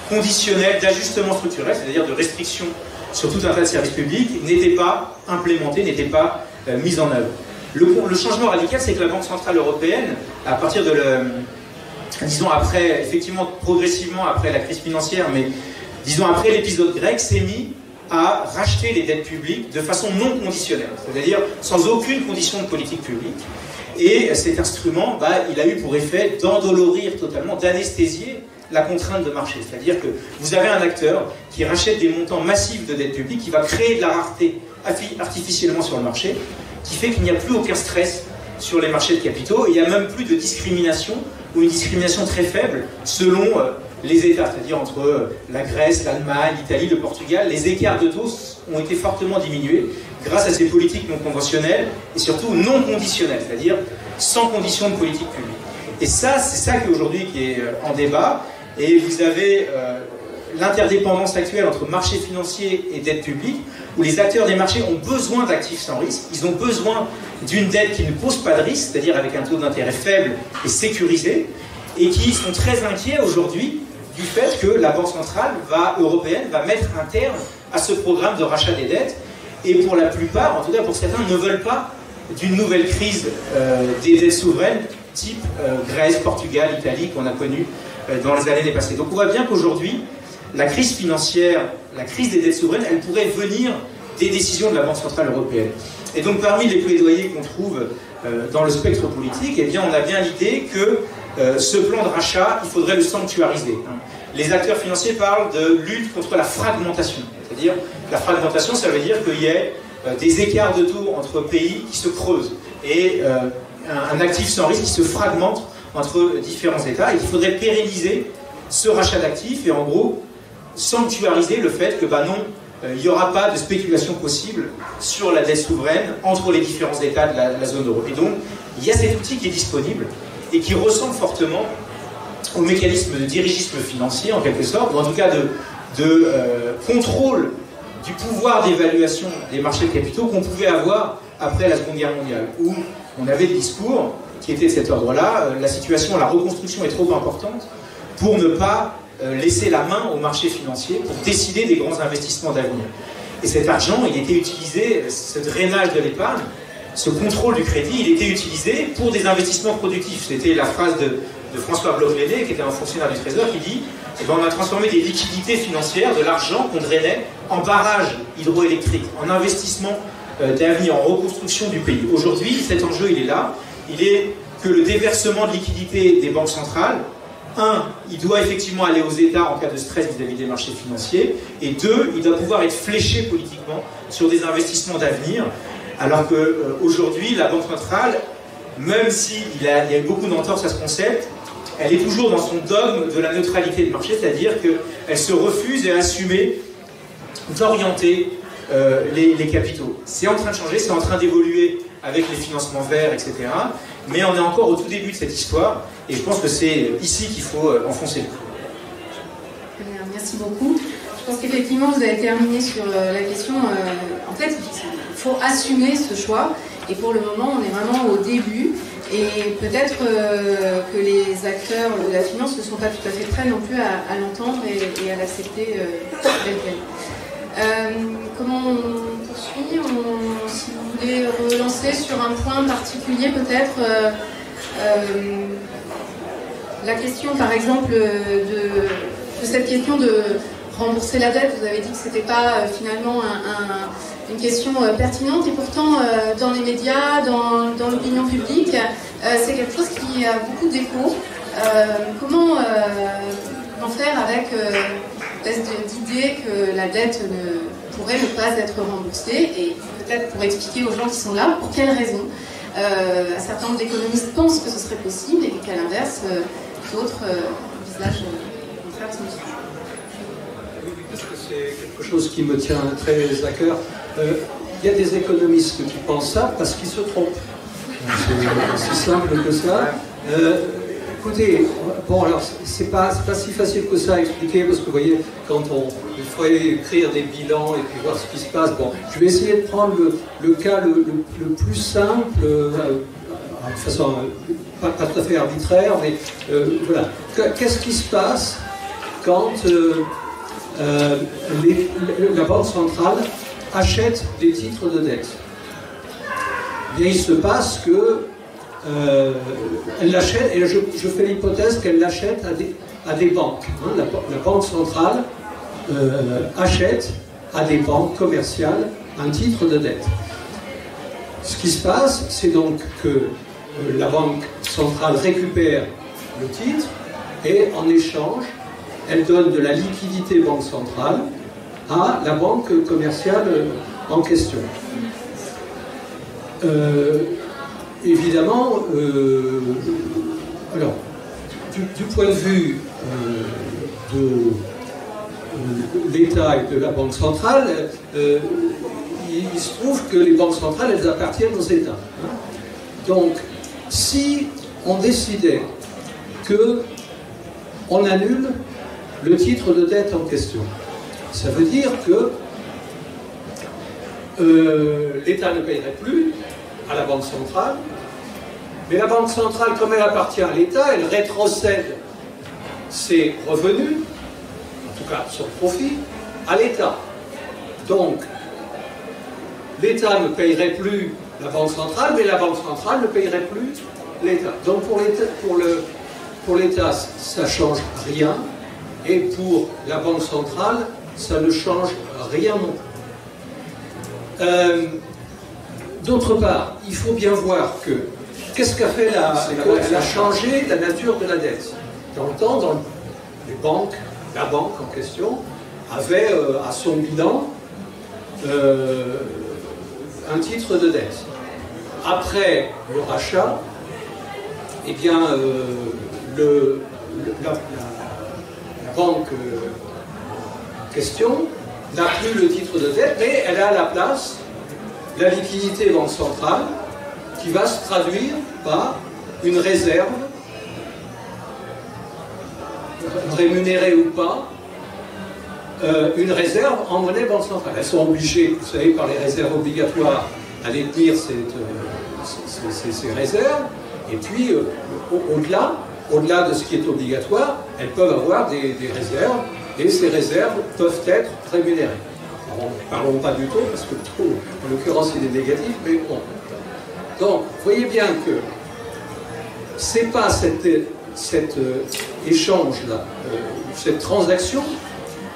conditionnels d'ajustement structurel, c'est-à-dire de restriction sur tout un tas de services publics, n'étaient pas implémentés, n'étaient pas mis en œuvre. Le changement radical, c'est que la Banque Centrale Européenne, à partir de disons après, effectivement progressivement après la crise financière, mais disons après l'épisode grec, s'est mis à racheter les dettes publiques de façon non conditionnelle, c'est-à-dire sans aucune condition de politique publique. Et cet instrument, il a eu pour effet d'endolorir totalement, d'anesthésier la contrainte de marché. C'est-à-dire que vous avez un acteur qui rachète des montants massifs de dettes publiques, qui va créer de la rareté artificiellement sur le marché, qui fait qu'il n'y a plus aucun stress sur les marchés de capitaux, et il n'y a même plus de discrimination, ou une discrimination très faible, selon les États, c'est-à-dire entre la Grèce, l'Allemagne, l'Italie, le Portugal. Les écarts de taux ont été fortement diminués grâce à ces politiques non conventionnelles et surtout non conditionnelles, c'est-à-dire sans condition de politique publique. Et ça, c'est ça qu'aujourd'hui qui est en débat, et vous avez l'interdépendance actuelle entre marché financier et dette publique, où les acteurs des marchés ont besoin d'actifs sans risque, ils ont besoin d'une dette qui ne pose pas de risque, c'est-à-dire avec un taux d'intérêt faible et sécurisé, et qui sont très inquiets aujourd'hui du fait que la Banque Centrale Européenne va mettre un terme à ce programme de rachat des dettes, et pour la plupart, en tout cas pour certains, ne veulent pas d'une nouvelle crise des dettes souveraines type Grèce, Portugal, Italie qu'on a connue dans les années passées. Donc on voit bien qu'aujourd'hui, la crise financière, la crise des dettes souveraines, elle pourrait venir des décisions de la Banque Centrale Européenne. Et donc parmi les plaidoyers qu'on trouve dans le spectre politique, eh bien on a bien l'idée que ce plan de rachat, il faudrait le sanctuariser. Les acteurs financiers parlent de lutte contre la fragmentation. C'est-à-dire, la fragmentation, ça veut dire qu'il y ait des écarts de taux entre pays qui se creusent, et un actif sans risque qui se fragmente entre différents États, et qu'il faudrait pérenniser ce rachat d'actifs, et en gros, sanctuariser le fait que, il n'y aura pas de spéculation possible sur la dette souveraine entre les différents États de la zone euro. Et donc, il y a cet outil qui est disponible, et qui ressemble fortement au mécanisme de dirigisme financier, en quelque sorte, ou en tout cas de contrôle du pouvoir d'évaluation des marchés de capitaux qu'on pouvait avoir après la Seconde Guerre mondiale, où on avait des discours qui étaient de cet ordre-là, la reconstruction est trop importante pour ne pas laisser la main au marché financier pour décider des grands investissements d'avenir. Et cet argent, il était utilisé, ce drainage de l'épargne, ce contrôle du crédit, il était utilisé pour des investissements productifs. C'était la phrase de François Bloch-Lenné, qui était un fonctionnaire du Trésor, qui dit eh ben, on a transformé des liquidités financières, de l'argent qu'on drainait, en barrages hydroélectriques, en investissement d'avenir, en reconstruction du pays. Aujourd'hui, cet enjeu, il est là. Il est que le déversement de liquidités des banques centrales, un, il doit effectivement aller aux États en cas de stress vis-à-vis des marchés financiers, et deux, il doit pouvoir être fléché politiquement sur des investissements d'avenir, alors qu'aujourd'hui, la Banque centrale, même s'il y a eu beaucoup d'entorses à ce concept, elle est toujours dans son dogme de la neutralité de marché, c'est-à-dire qu'elle se refuse à assumer d'orienter les capitaux. C'est en train de changer, c'est en train d'évoluer avec les financements verts, etc. Mais on est encore au tout début de cette histoire, et je pense que c'est ici qu'il faut enfoncer le clou. Merci beaucoup. Je pense qu'effectivement, vous avez terminé sur la question. En fait, il faut assumer ce choix, et pour le moment, on est vraiment au début. Et peut-être que les acteurs de la finance ne sont pas tout à fait prêts non plus à l'entendre et à l'accepter tel quel. Comment on poursuit? Si vous voulez relancer sur un point particulier, peut-être la question, par exemple, de cette question de rembourser la dette. Vous avez dit que ce n'était pas finalement une question pertinente, et pourtant dans les médias, dans l'opinion publique, c'est quelque chose qui a beaucoup d'écho. Comment en faire avec l'idée que la dette pourrait ne pas être remboursée, et peut-être pour expliquer aux gens qui sont là pour quelles raisons un certain nombre d'économistes pensent que ce serait possible, et qu'à l'inverse, d'autres envisagent au contraire son histoire. Parce que c'est quelque chose qui me tient très à cœur. Il y a des économistes qui pensent ça parce qu'ils se trompent. C'est aussi simple que ça. Écoutez, bon, alors c'est pas si facile que ça à expliquer, parce que vous voyez, quand il faut écrire des bilans et puis voir ce qui se passe. Bon, je vais essayer de prendre le cas le plus simple, de façon pas tout à fait arbitraire, mais voilà. Qu'est-ce qui se passe quand la Banque centrale achète des titres de dette? Bien, il se passe que elle l'achète, et je fais l'hypothèse qu'elle l'achète à des banques. Hein. La Banque centrale achète à des banques commerciales un titre de dette. Ce qui se passe, c'est donc que la Banque centrale récupère le titre, et en échange, elle donne de la liquidité banque centrale à la banque commerciale en question. Évidemment, alors, du point de vue de l'État et de la Banque centrale, il se trouve que les banques centrales, elles appartiennent aux États. Hein. Donc, si on décidait qu'on annule le titre de dette en question, ça veut dire que l'État ne paierait plus à la Banque centrale, mais la Banque centrale, comme elle appartient à l'État, elle rétrocède ses revenus, en tout cas son profit, à l'État. Donc, l'État ne paierait plus la Banque centrale, mais la Banque centrale ne paierait plus l'État. Donc pour l'État, ça ne change rien, et pour la Banque centrale, ça ne change rien non plus. D'autre part, il faut bien voir que, qu'est-ce qu'a fait elle a changé la nature de la dette. Dans le temps, les banques, la banque en question, avait à son bilan un titre de dette. Après le rachat, eh bien, la banque en question n'a plus le titre de dette, mais elle a à la place la liquidité banque centrale, qui va se traduire par une réserve, rémunérée ou pas, une réserve en monnaie banque centrale. Elles sont obligées, vous savez, par les réserves obligatoires, à détenir ces réserves, et puis au-delà, au-delà de ce qui est obligatoire, elles peuvent avoir des réserves, et ces réserves peuvent être rémunérées. Alors, parlons pas du taux, parce que le taux, en l'occurrence, il est négatif, mais bon. Donc, vous voyez bien que c'est pas cet échange-là, cette transaction,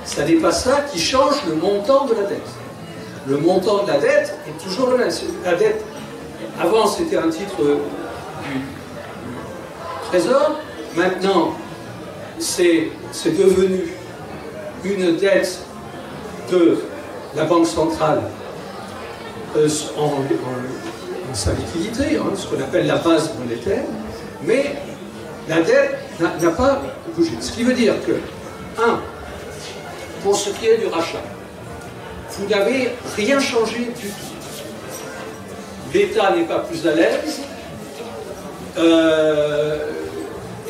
ça n'est pas ça qui change le montant de la dette. Le montant de la dette est toujours le même. La dette, avant, c'était un titre du Trésor. Maintenant, c'est devenu une dette de la Banque centrale en sa liquidité, hein, ce qu'on appelle la base monétaire, mais la dette n'a pas bougé. Ce qui veut dire que, pour ce qui est du rachat, vous n'avez rien changé du tout. L'État n'est pas plus à l'aise,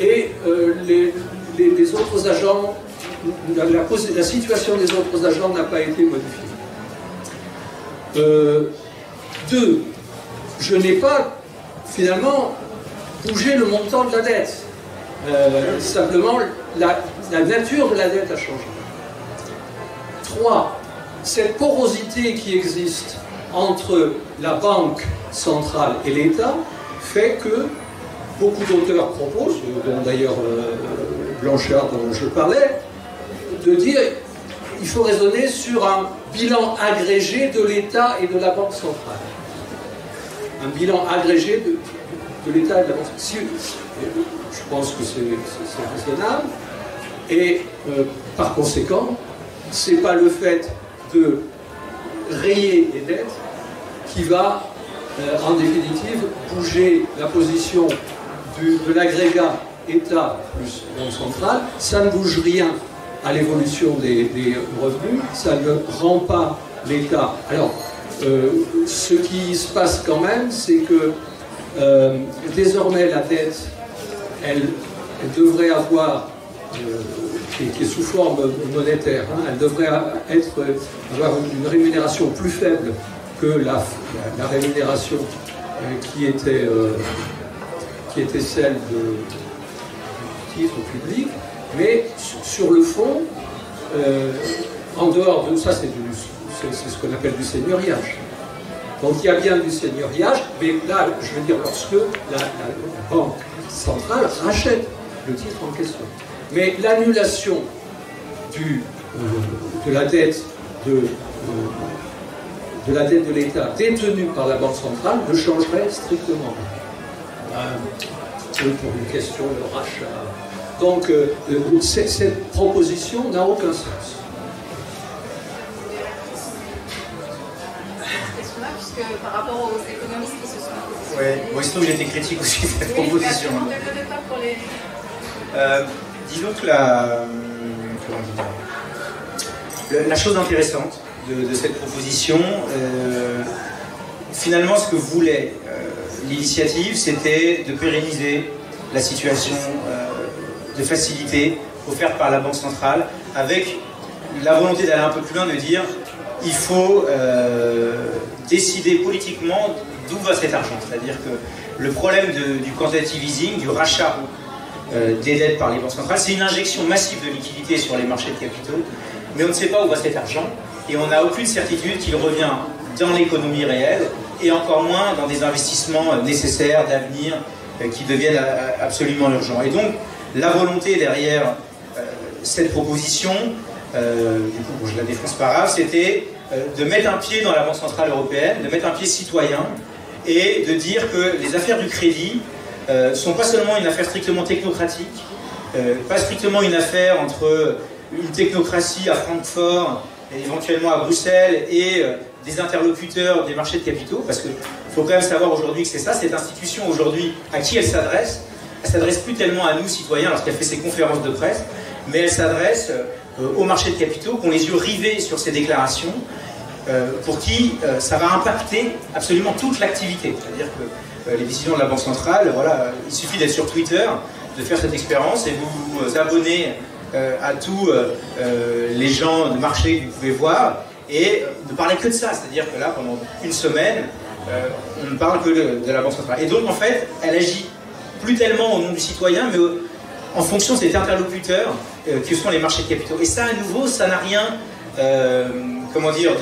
et les autres agents, la situation des autres agents n'a pas été modifiée. 2, je n'ai pas finalement bougé le montant de la dette. Simplement, la nature de la dette a changé. 3, cette porosité qui existe entre la Banque centrale et l'État fait que beaucoup d'auteurs proposent, dont d'ailleurs Blanchard dont je parlais, de dire qu'il faut raisonner sur un bilan agrégé de l'État et de la Banque centrale. Un bilan agrégé de l'État et de la Banque centrale. Je pense que c'est raisonnable. Et par conséquent, ce n'est pas le fait de rayer les dettes qui va, en définitive, bouger la position de l'agrégat État plus Banque centrale. Ça ne bouge rien à l'évolution des revenus, ça ne rend pas l'État. Alors, ce qui se passe quand même, c'est que désormais la dette, elle devrait avoir, qui est sous forme monétaire, hein, elle devrait avoir une rémunération plus faible que la rémunération qui était celle du titre public, mais sur le fond, en dehors de ça, c'est ce qu'on appelle du seigneuriage. Donc il y a bien du seigneuriage, mais là, je veux dire, lorsque la Banque centrale rachète le titre en question. Mais l'annulation de la dette de l'État détenue par la Banque centrale ne changerait strictement rien. Pour une question de rachat. Donc cette proposition n'a aucun sens. Puisque par rapport aux économistes qui se sont positionnés... Oui, moi il se trouve que j'ai été critique aussi de cette proposition. Disons que la chose intéressante de cette proposition, finalement ce que voulait l'initiative, c'était de pérenniser la situation de facilité offerte par la Banque centrale, avec la volonté d'aller un peu plus loin, de dire il faut décider politiquement d'où va cet argent. C'est-à-dire que le problème du quantitative easing, du rachat des dettes par les banques centrales, c'est une injection massive de liquidités sur les marchés de capitaux, mais on ne sait pas où va cet argent, et on n'a aucune certitude qu'il revient dans l'économie réelle, et encore moins dans des investissements nécessaires, d'avenir, qui deviennent absolument urgents. Et donc, la volonté derrière cette proposition, du coup, je la défonce pas grave, c'était de mettre un pied dans la Banque centrale européenne, de mettre un pied citoyen, et de dire que les affaires du crédit sont pas seulement une affaire strictement technocratique, pas strictement une affaire entre une technocratie à Francfort, et éventuellement à Bruxelles, et des interlocuteurs des marchés de capitaux, parce qu'il faut quand même savoir aujourd'hui que c'est ça, cette institution aujourd'hui, à qui elle s'adresse plus tellement à nous, citoyens, lorsqu'elle fait ses conférences de presse, mais elle s'adresse aux marchés de capitaux, qui ont les yeux rivés sur ces déclarations, pour qui ça va impacter absolument toute l'activité. C'est-à-dire que les décisions de la Banque centrale, voilà, il suffit d'être sur Twitter, de faire cette expérience, et vous vous abonnez à tous les gens de marché que vous pouvez voir, et ne parler que de ça. C'est-à-dire que là, pendant une semaine, on ne parle que de la Banque centrale. Et donc, en fait, elle agit plus tellement au nom du citoyen, mais en fonction de cet interlocuteur que sont les marchés de capitaux. Et ça, à nouveau, ça n'a rien, comment dire,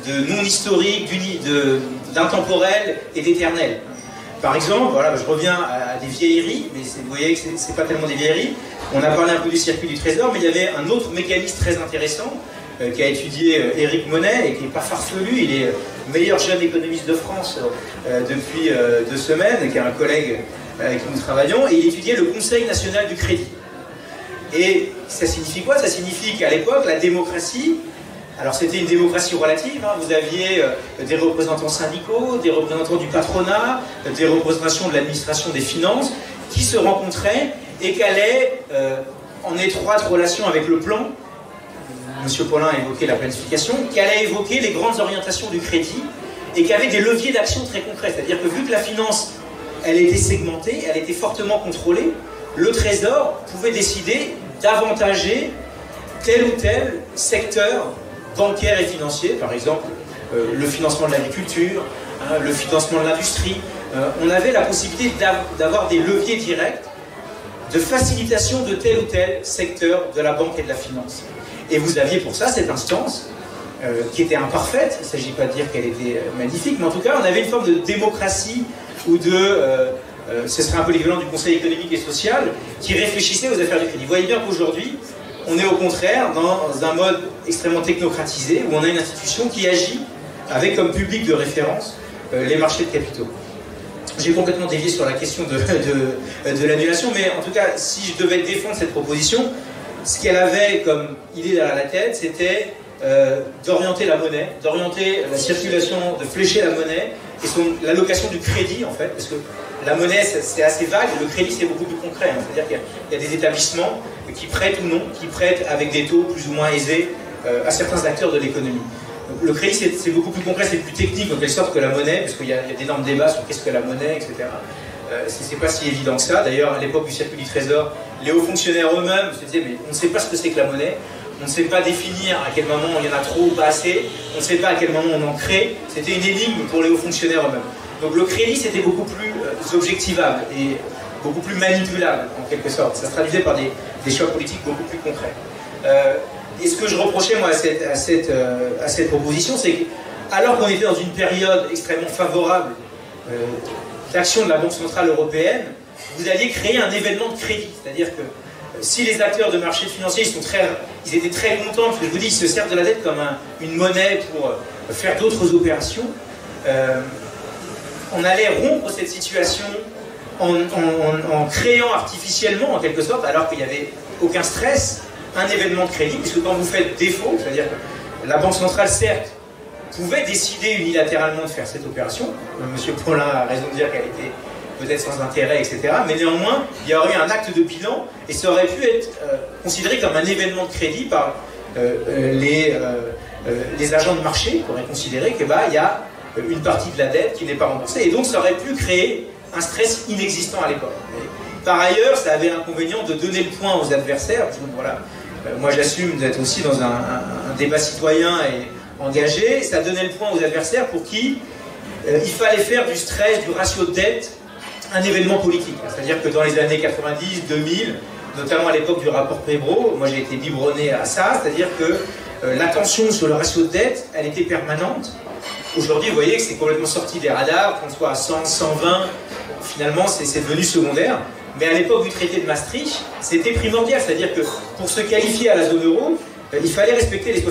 de non historique, d'intemporel et d'éternel. Par exemple, voilà, je reviens à des vieilleries, mais vous voyez que c'est pas tellement des vieilleries. On a parlé un peu du circuit du Trésor, mais il y avait un autre mécanisme très intéressant qu'a étudié Éric Monet et qui n'est pas farfelu. Il est meilleur jeune économiste de France depuis 2 semaines, qui est un collègue avec qui nous travaillons, et il étudiait le Conseil national du crédit. Et ça signifie quoi? Ça signifie qu'à l'époque, la démocratie, alors c'était une démocratie relative, hein, vous aviez des représentants syndicaux, des représentants du patronat, des représentations de l'administration des finances, qui se rencontraient et qui allaient en étroite relation avec le plan. Monsieur Paulin a évoqué la planification, qui allait évoquer les grandes orientations du crédit et qui avait des leviers d'action très concrets. C'est-à-dire que vu que la finance, elle était segmentée, elle était fortement contrôlée, le Trésor pouvait décider d'avantager tel ou tel secteur bancaire et financier, par exemple le financement de l'agriculture, hein, le financement de l'industrie. On avait la possibilité d'avoir des leviers directs de facilitation de tel ou tel secteur de la banque et de la finance. Et vous aviez pour ça cette instance qui était imparfaite, il ne s'agit pas de dire qu'elle était magnifique, mais en tout cas on avait une forme de démocratie ou ce serait un peu l'équivalent du Conseil économique et social, qui réfléchissait aux affaires du crédit. Vous voyez bien qu'aujourd'hui, on est au contraire dans un mode extrêmement technocratisé, où on a une institution qui agit avec comme public de référence les marchés de capitaux. J'ai complètement dévié sur la question de l'annulation, mais en tout cas, si je devais défendre cette proposition, ce qu'elle avait comme idée derrière la tête, c'était d'orienter la monnaie, d'orienter la circulation, de flécher la monnaie, et l'allocation du crédit, en fait, parce que la monnaie, c'est assez vague, le crédit, c'est beaucoup plus concret. Hein. C'est-à-dire qu'il y a des établissements qui prêtent ou non, qui prêtent avec des taux plus ou moins aisés à certains acteurs de l'économie. Donc, le crédit, c'est beaucoup plus concret, c'est plus technique, en quelque sorte, que la monnaie, parce qu'il y a d'énormes débats sur qu'est-ce que la monnaie, etc. C'est pas si évident que ça. D'ailleurs, à l'époque du circuit du Trésor, les hauts fonctionnaires eux-mêmes se disaient, mais on ne sait pas ce que c'est que la monnaie, on ne sait pas définir à quel moment il y en a trop ou pas assez, on ne sait pas à quel moment on en crée. C'était une énigme pour les hauts fonctionnaires eux-mêmes. Donc le crédit, c'était beaucoup plus objectivable et beaucoup plus manipulable, en quelque sorte. Ça se traduisait par des choix politiques beaucoup plus concrets. Et ce que je reprochais, moi, à cette proposition, c'est qu'alors qu'on était dans une période extrêmement favorable d'action de la Banque Centrale Européenne, vous alliez créer un événement de crédit. C'est-à-dire que si les acteurs de marché financiers, ils étaient très contents, parce que je vous dis, ils se servent de la dette comme une monnaie pour faire d'autres opérations, on allait rompre cette situation en créant artificiellement, en quelque sorte, alors qu'il n'y avait aucun stress, un événement de crédit, puisque quand vous faites défaut, c'est-à-dire que la Banque centrale, certes, pouvait décider unilatéralement de faire cette opération, M. Paulin a raison de dire qu'elle était peut-être sans intérêt, etc., mais néanmoins, il y aurait eu un acte de bilan, et ça aurait pu être considéré comme un événement de crédit par les agents de marché, qui auraient considéré qu'il y a une partie de la dette qui n'est pas remboursée, et donc ça aurait pu créer un stress inexistant à l'époque. Par ailleurs, ça avait l'inconvénient de donner le point aux adversaires. Donc, voilà, moi j'assume d'être aussi dans un débat citoyen et engagé. Ça donnait le point aux adversaires pour qui il fallait faire du stress, du ratio de dette, un événement politique. C'est-à-dire que dans les années 90, 2000, notamment à l'époque du rapport Pébro, moi j'ai été biberonné à ça, c'est-à-dire que la tension sur le ratio de dette, elle était permanente. Aujourd'hui, vous voyez que c'est complètement sorti des radars, qu'on soit à 100, 120, finalement c'est devenu secondaire. Mais à l'époque du traité de Maastricht, c'était primordial, c'est-à-dire que pour se qualifier à la zone euro, il fallait respecter les 60%.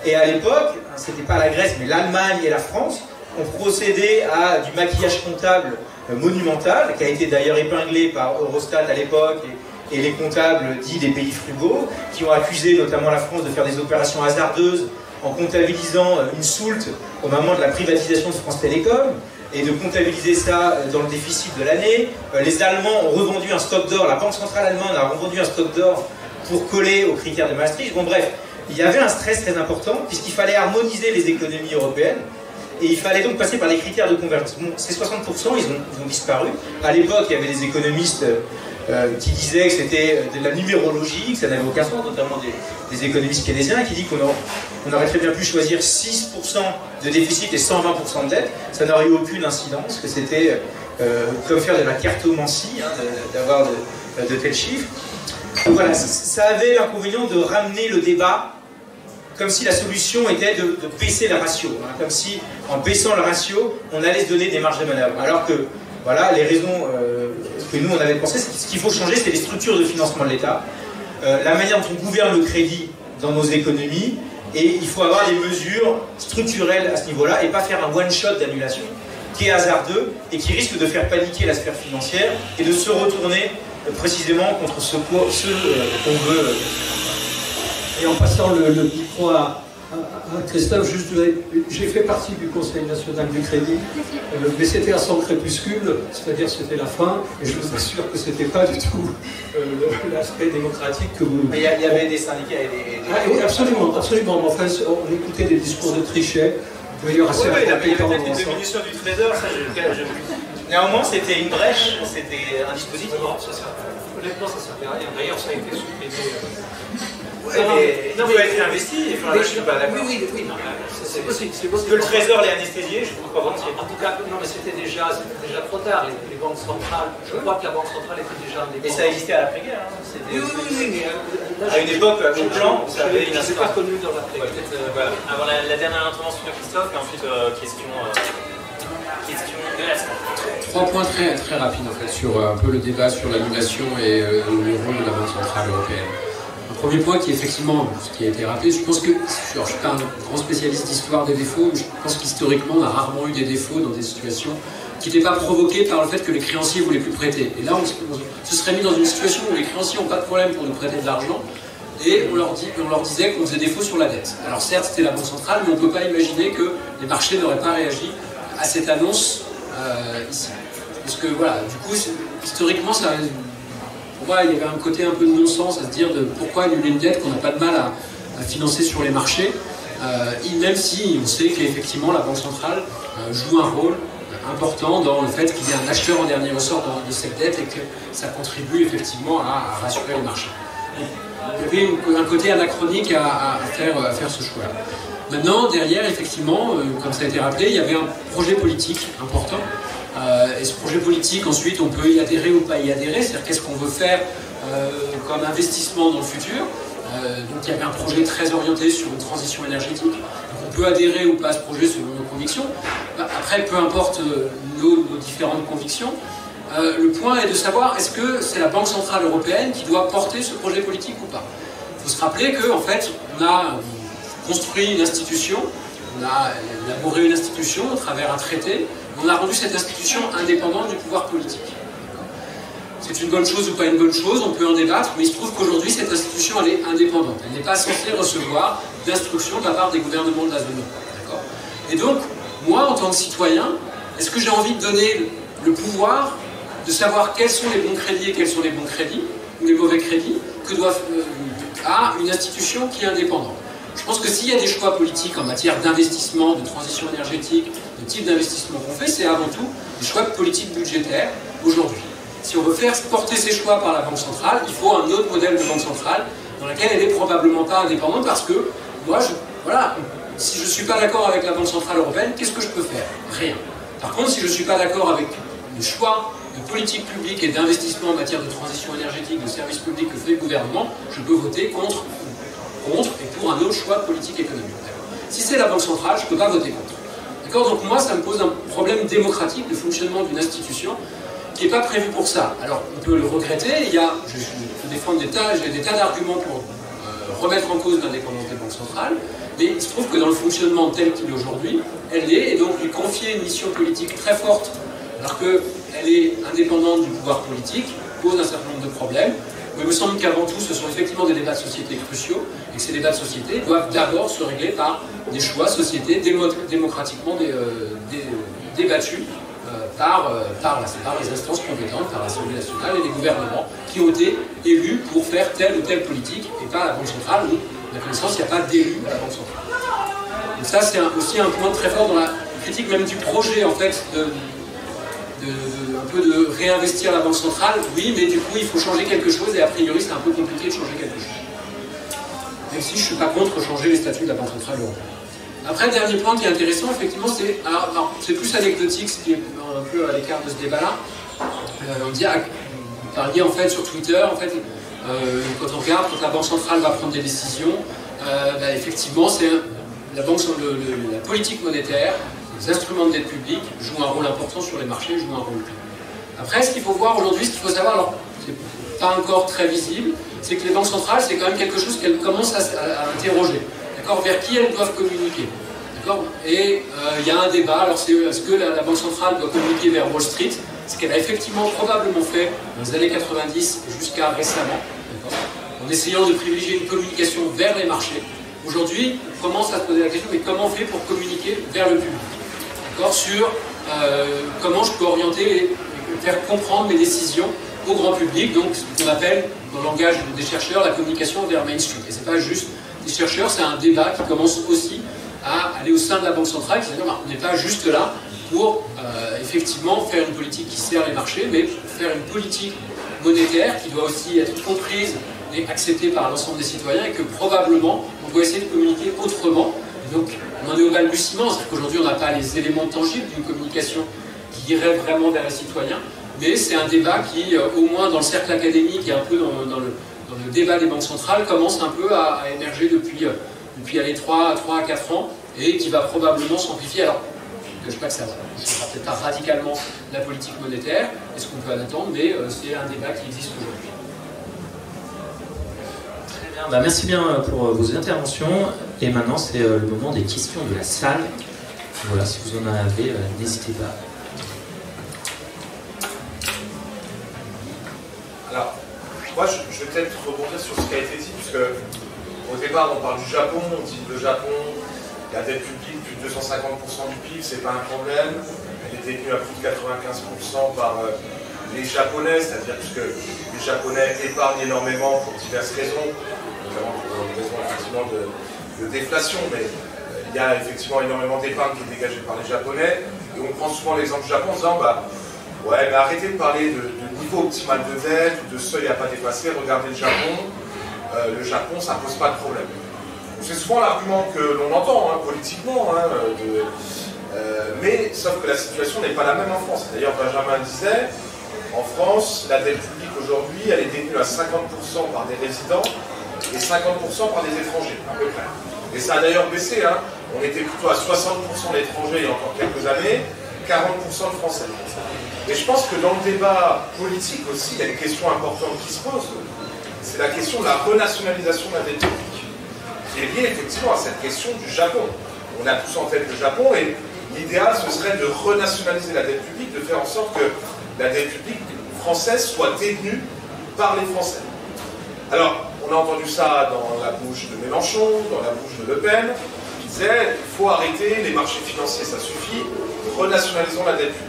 Et à l'époque, c'était pas la Grèce, mais l'Allemagne et la France ont procédé à du maquillage comptable monumental, qui a été d'ailleurs épinglé par Eurostat à l'époque, et les comptables dits des pays frugaux, qui ont accusé notamment la France de faire des opérations hasardeuses en comptabilisant une soulte au moment de la privatisation de France Télécom, et de comptabiliser ça dans le déficit de l'année. Les Allemands ont revendu un stock d'or, la Banque centrale allemande a revendu un stock d'or pour coller aux critères de Maastricht. Bon bref, il y avait un stress très important, puisqu'il fallait harmoniser les économies européennes, et il fallait donc passer par des critères de convergence. Bon, ces 60%, ils ont disparu. À l'époque, il y avait des économistes qui disaient que c'était de la numérologie, que ça n'avait aucun sens, notamment des économistes keynésiens, qui disent qu'on aurait très bien pu choisir 6% de déficit et 120% de dette, ça n'aurait eu aucune incidence, que c'était comme faire de la cartomancie, hein, d'avoir de tels chiffres. Donc voilà, ça avait l'inconvénient de ramener le débat comme si la solution était de baisser le ratio, hein, comme si en baissant le ratio, on allait se donner des marges de manœuvre. Alors que voilà, les raisons que nous on avait pensé, ce qu'il faut changer, c'est les structures de financement de l'État, la manière dont on gouverne le crédit dans nos économies, et il faut avoir des mesures structurelles à ce niveau-là et pas faire un one-shot d'annulation qui est hasardeux et qui risque de faire paniquer la sphère financière et de se retourner précisément contre ce qu'on veut. Et en passant le micro à Christophe, juste, j'ai fait partie du Conseil national du crédit, mais c'était à son crépuscule, c'est-à-dire c'était la fin, et je vous assure que c'était pas du tout l'aspect démocratique que vous... Mais il y avait des syndicats et des... Ah, oui, absolument, absolument. Enfin, on écoutait des discours de Trichet, d'ailleurs assez il y avait incompétents. peut-être une diminution du trésor, ça néanmoins c'était une brèche, c'était un dispositif. Honnêtement, ça ne servait à rien. D'ailleurs, ça a été supprimé. Il doit être investi, je suis pas d'accord. Oui, non, c'est possible. Que le trésor l'ait anesthésié, je ne crois pas. En tout cas, non, mais c'était déjà trop tard. Les banques centrales, je crois que la Banque centrale était déjà indépendante. Mais ça existait à l'après-guerre. Oui, mais à une époque, au plan, ça avait une instance. Je n'ai pas connu dans l'après-guerre. Voilà. Avant la dernière intervention de Christophe, et ensuite question de la salle. 3 points très rapides en fait sur un peu le débat sur l'annulation et le rôle de la Banque centrale européenne. Un premier point qui est effectivement, ce qui a été rappelé, je pense que, je ne suis pas un grand spécialiste d'histoire des défauts, mais je pense qu'historiquement on a rarement eu des défauts dans des situations qui n'étaient pas provoquées par le fait que les créanciers ne voulaient plus prêter. Et là on se serait mis dans une situation où les créanciers n'ont pas de problème pour nous prêter de l'argent, et on leur disait qu'on faisait défaut sur la dette. Alors certes c'était la Banque centrale, mais on ne peut pas imaginer que les marchés n'auraient pas réagi à cette annonce ici. Parce que voilà, du coup, historiquement, pour moi, il y avait un côté un peu de non-sens à se dire de pourquoi annuler une dette qu'on n'a pas de mal à financer sur les marchés, même si on sait qu'effectivement la Banque centrale joue un rôle important dans le fait qu'il y a un acheteur en dernier ressort de cette dette et que ça contribue effectivement à rassurer le marché. Donc, il y avait un côté anachronique à faire ce choix-là. Maintenant, derrière, effectivement, comme ça a été rappelé, il y avait un projet politique important. Et ce projet politique, ensuite, on peut y adhérer ou pas y adhérer, c'est-à-dire qu'est-ce qu'on veut faire comme investissement dans le futur. Donc il y avait un projet très orienté sur une transition énergétique. Donc, on peut adhérer ou pas à ce projet selon nos convictions. Après, peu importe nos différentes convictions, le point est de savoir est-ce que c'est la Banque centrale européenne qui doit porter ce projet politique ou pas. Il faut se rappeler qu'en fait, on a construit une institution, on a élaboré une institution à travers un traité, on a rendu cette institution indépendante du pouvoir politique. C'est une bonne chose ou pas une bonne chose, on peut en débattre, mais il se trouve qu'aujourd'hui, cette institution, elle est indépendante. Elle n'est pas censée recevoir d'instructions de la part des gouvernements de la zone euro. Et donc, moi, en tant que citoyen, est-ce que j'ai envie de donner le pouvoir de savoir quels sont les bons crédits et quels sont les bons crédits, ou les mauvais crédits, à une institution qui est indépendante? Je pense que s'il y a des choix politiques en matière d'investissement, de transition énergétique, de type d'investissement qu'on fait, c'est avant tout des choix politiques budgétaires aujourd'hui. Si on veut faire porter ces choix par la Banque centrale, il faut un autre modèle de Banque centrale dans lequel elle n'est probablement pas indépendante parce que moi, si je ne suis pas d'accord avec la Banque centrale européenne, qu'est-ce que je peux faire? Rien. Par contre, si je ne suis pas d'accord avec les choix de politique publique et d'investissement en matière de transition énergétique, de services publics que fait le gouvernement, je peux voter contre et pour un autre choix politique économique. Si c'est la Banque centrale, je ne peux pas voter contre. D'accord? Donc moi, ça me pose un problème démocratique de fonctionnement d'une institution qui n'est pas prévue pour ça. Alors, on peut le regretter, je peux défendre j'ai des tas d'arguments pour remettre en cause l'indépendance des banques centrales, mais il se trouve que dans le fonctionnement tel qu'il est aujourd'hui, elle l'est, et donc lui confier une mission politique très forte, alors qu'elle est indépendante du pouvoir politique, pose un certain nombre de problèmes. Mais il me semble qu'avant tout, ce sont effectivement des débats de société cruciaux, et que ces débats de société doivent d'abord se régler par des choix de société démocratiquement débattus par les instances compétentes, par l'Assemblée nationale et les gouvernements qui ont été élus pour faire telle ou telle politique, et pas la Banque centrale, où, à ma connaissance, il n'y a pas d'élu à la Banque centrale. Donc ça, c'est aussi un point très fort dans la critique même du projet, en fait, un peu de réinvestir la Banque centrale, oui, mais du coup il faut changer quelque chose et a priori c'est un peu compliqué de changer quelque chose. Même si je ne suis pas contre changer les statuts de la Banque centrale européenne. Après, le dernier point qui est intéressant, effectivement, c'est plus anecdotique, ce qui est un peu à l'écart de ce débat-là. On dit parliez en fait sur Twitter, en fait, quand on regarde, quand la Banque centrale va prendre des décisions, effectivement, c'est la politique monétaire, les instruments de dette publique jouent un rôle important sur les marchés, jouent un rôle clé. Après, ce qu'il faut voir aujourd'hui, ce qu'il faut savoir, alors c'est pas encore très visible, c'est que les banques centrales, c'est quand même quelque chose qu'elles commencent à interroger. D'accord, vers qui elles doivent communiquer. Et il y a un débat, alors c'est est-ce que la Banque centrale doit communiquer vers Wall Street, ce qu'elle a effectivement probablement fait dans les années 90 jusqu'à récemment, en essayant de privilégier une communication vers les marchés. Aujourd'hui, on commence à se poser la question, mais comment on fait pour communiquer vers le public, sur comment je peux orienter et faire comprendre mes décisions au grand public, donc ce qu'on appelle, dans le langage des chercheurs, la communication vers Main Street. Et c'est pas juste des chercheurs, c'est un débat qui commence aussi à aller au sein de la Banque centrale, c'est-à-dire on n'est pas juste là pour effectivement faire une politique qui sert les marchés, mais faire une politique monétaire qui doit aussi être comprise et acceptée par l'ensemble des citoyens, et que probablement on doit essayer de communiquer autrement. Et donc on en est au balbutiement, c'est-à-dire qu'aujourd'hui on n'a pas les éléments tangibles d'une communication qui irait vraiment vers les citoyens, mais c'est un débat qui, au moins dans le cercle académique et un peu dans le débat des banques centrales, commence un peu à émerger depuis les 3 à 4 ans, et qui va probablement s'amplifier. Alors, je ne cache pas que ça ne sera peut-être pas radicalement la politique monétaire, et ce qu'on peut en attendre, mais c'est un débat qui existe aujourd'hui. Très bien, merci bien pour vos interventions, et maintenant c'est le moment des questions de la salle. Voilà, si vous en avez, n'hésitez pas. Alors, moi je vais peut-être rebondir sur ce qui a été dit, puisque au départ on parle du Japon, on dit le Japon, la dette publique, plus de 250% du PIB, c'est pas un problème, elle est détenue à plus de 95% par les Japonais, c'est-à-dire que les Japonais épargnent énormément pour diverses raisons, notamment pour une raison effectivement de déflation, mais il y a effectivement énormément d'épargne qui est dégagée par les Japonais, et on prend souvent l'exemple du Japon en disant ouais, mais arrêtez de parler de niveau optimal de dette ou de seuil à pas dépasser, regardez le Japon, ça pose pas de problème. C'est souvent l'argument que l'on entend politiquement, mais sauf que la situation n'est pas la même en France. D'ailleurs, Benjamin disait, en France, la dette publique aujourd'hui, elle est détenue à 50% par des résidents et 50% par des étrangers, à peu près. Et ça a d'ailleurs baissé, on était plutôt à 60% d'étrangers il y a encore quelques années, 40% de Français. Et je pense que dans le débat politique aussi, il y a une question importante qui se pose. C'est la question de la renationalisation de la dette publique, qui est liée effectivement à cette question du Japon. On a tous en tête le Japon, et l'idéal ce serait de renationaliser la dette publique, de faire en sorte que la dette publique française soit détenue par les Français. Alors, on a entendu ça dans la bouche de Mélenchon, dans la bouche de Le Pen, qui disait il faut arrêter les marchés financiers, ça suffit, renationalisons la dette publique.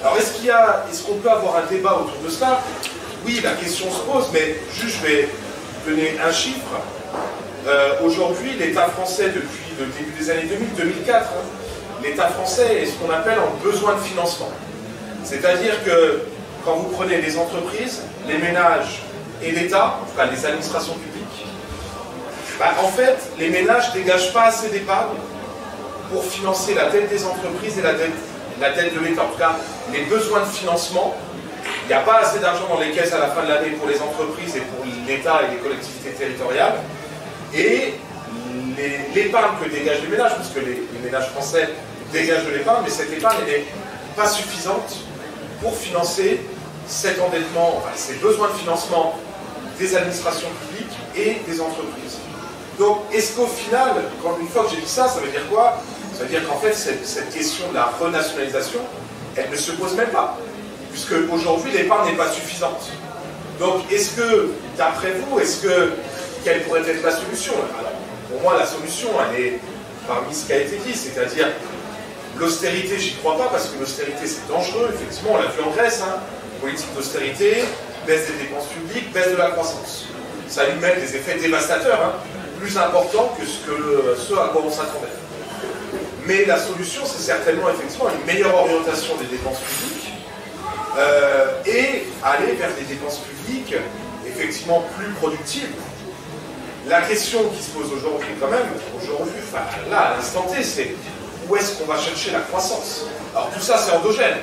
Alors, est-ce qu'on peut avoir un débat autour de ça? Oui, la question se pose, mais juste je vais donner un chiffre. Aujourd'hui, l'État français, depuis le début des années 2000-2004, l'État français est ce qu'on appelle en besoin de financement. C'est-à-dire que quand vous prenez les entreprises, les ménages et l'État, en tout cas les administrations publiques, en fait, les ménages ne dégagent pas assez d'épargne pour financer la dette des entreprises et la dette de l'État. En tout cas, les besoins de financement, il n'y a pas assez d'argent dans les caisses à la fin de l'année pour les entreprises et pour l'État et les collectivités territoriales. Et l'épargne que dégagent les ménages, puisque les ménages français dégagent de l'épargne, mais cette épargne n'est pas suffisante pour financer cet endettement, ces besoins de financement des administrations publiques et des entreprises. Donc, est-ce qu'au final, une fois que j'ai dit ça, ça veut dire quoi? Ça veut dire qu'en fait, cette question de la renationalisation, elle ne se pose même pas, puisque aujourd'hui, l'épargne n'est pas suffisante. Donc, est-ce que, d'après vous, quelle pourrait être la solution? Alors, pour moi, la solution, elle est parmi ce qui a été dit, c'est-à-dire l'austérité, j'y crois pas, parce que l'austérité, c'est dangereux, effectivement, on l'a vu en Grèce, politique d'austérité, baisse des dépenses publiques, baisse de la croissance. Ça a eu même des effets dévastateurs, plus importants que ce à quoi on s'attendait. Mais la solution, c'est certainement effectivement une meilleure orientation des dépenses publiques et aller vers des dépenses publiques effectivement plus productives. La question qui se pose aujourd'hui quand même, là à l'instant T, c'est où est-ce qu'on va chercher la croissance? Alors tout ça c'est endogène.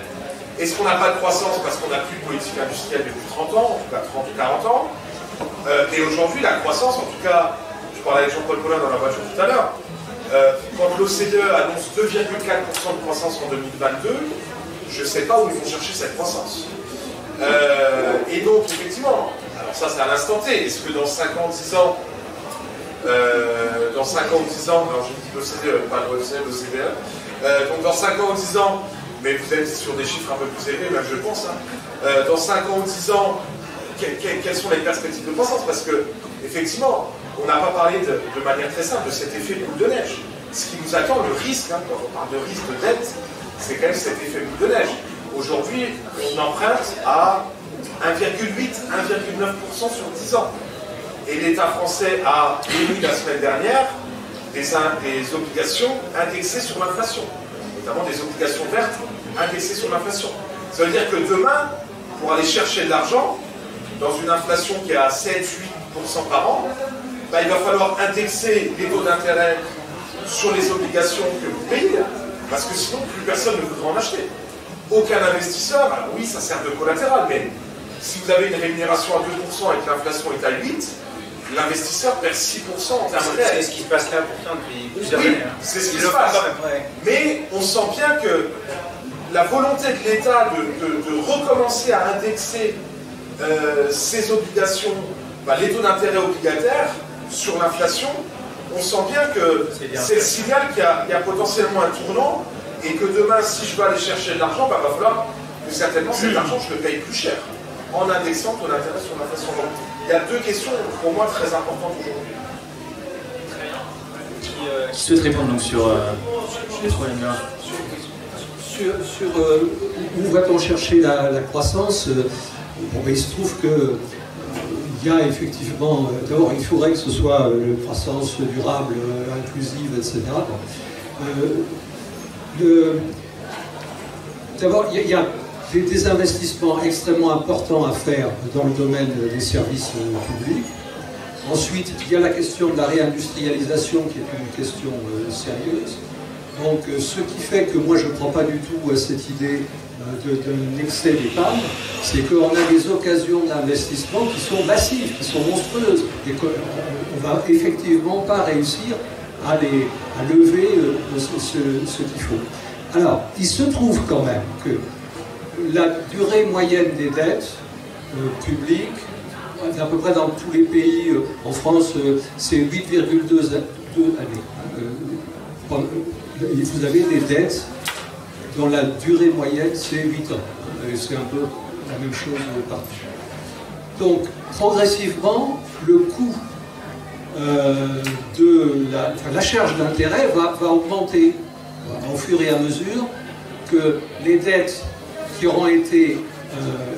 Est-ce qu'on n'a pas de croissance parce qu'on n'a plus de politique industrielle depuis 30 ans, en tout cas 30 ou 40 ans? Et aujourd'hui, la croissance, en tout cas, je parlais avec Jean-Paul Collin dans la voiture tout à l'heure, quand l'OCDE annonce 2,4% de croissance en 2022, je ne sais pas où ils vont chercher cette croissance. Et donc, effectivement, alors ça c'est à l'instant T, est-ce que dans 5 ans, 10 ans, alors je dis l'OCDE, pas l'OCDE, donc dans 5 ans ou 10 ans, mais vous êtes sur des chiffres un peu plus élevés, même je pense, hein, dans 5 ans ou 10 ans, quelles sont les perspectives de croissance? Parce que, effectivement, on n'a pas parlé de manière très simple de cet effet boule de neige. Ce qui nous attend, le risque, hein, quand on parle de risque de dette, c'est quand même cet effet boule de neige. Aujourd'hui, on emprunte à 1,8, 1,9% sur 10 ans. Et l'État français a émis la semaine dernière des obligations indexées sur l'inflation, notamment des obligations vertes indexées sur l'inflation. Ça veut dire que demain, pour aller chercher de l'argent, dans une inflation qui est à 7-8% par an, bah, il va falloir indexer les taux d'intérêt sur les obligations que vous payez, parce que sinon, plus personne ne voudra en acheter. Aucun investisseur, alors oui, ça sert de collatéral, mais si vous avez une rémunération à 2% et que l'inflation est à 8%, l'investisseur perd 6% en termes réels. C'est ce qui se passe là pourtant depuis plusieurs années. Oui, c'est ce qui se passe. Mais on sent bien que la volonté de l'État de recommencer à indexer ses obligations, bah, les taux d'intérêt obligataires sur l'inflation, on sent bien que c'est le signal qu'il y a potentiellement un tournant et que demain, si je veux aller chercher de l'argent, bah, va falloir que certainement cet argent, je le paye plus cher en indexant taux d'intérêt sur l'inflation. Donc, il y a deux questions pour moi très importantes aujourd'hui. Qui souhaite répondre donc sur les problèmes-là? Sur où va-t-on chercher la croissance? Bon, ben, il se trouve que il y a effectivement, d'abord il faudrait que ce soit une croissance durable, inclusive, etc. D'abord, il y a des investissements extrêmement importants à faire dans le domaine des services publics. Ensuite, il y a la question de la réindustrialisation qui est une question sérieuse. Donc, ce qui fait que moi je ne crois pas du tout à cette idée d'un excès d'épargne, c'est qu'on a des occasions d'investissement qui sont massives, qui sont monstrueuses, et qu'on ne va effectivement pas réussir à lever ce qu'il faut. Alors, il se trouve quand même que la durée moyenne des dettes publiques, à peu près dans tous les pays, en France, c'est 8,2 années. Vous avez des dettes dont la durée moyenne, c'est 8 ans. C'est un peu la même chose partout. Donc, progressivement, le coût de la charge d'intérêt va augmenter au fur et à mesure que les dettes qui auront été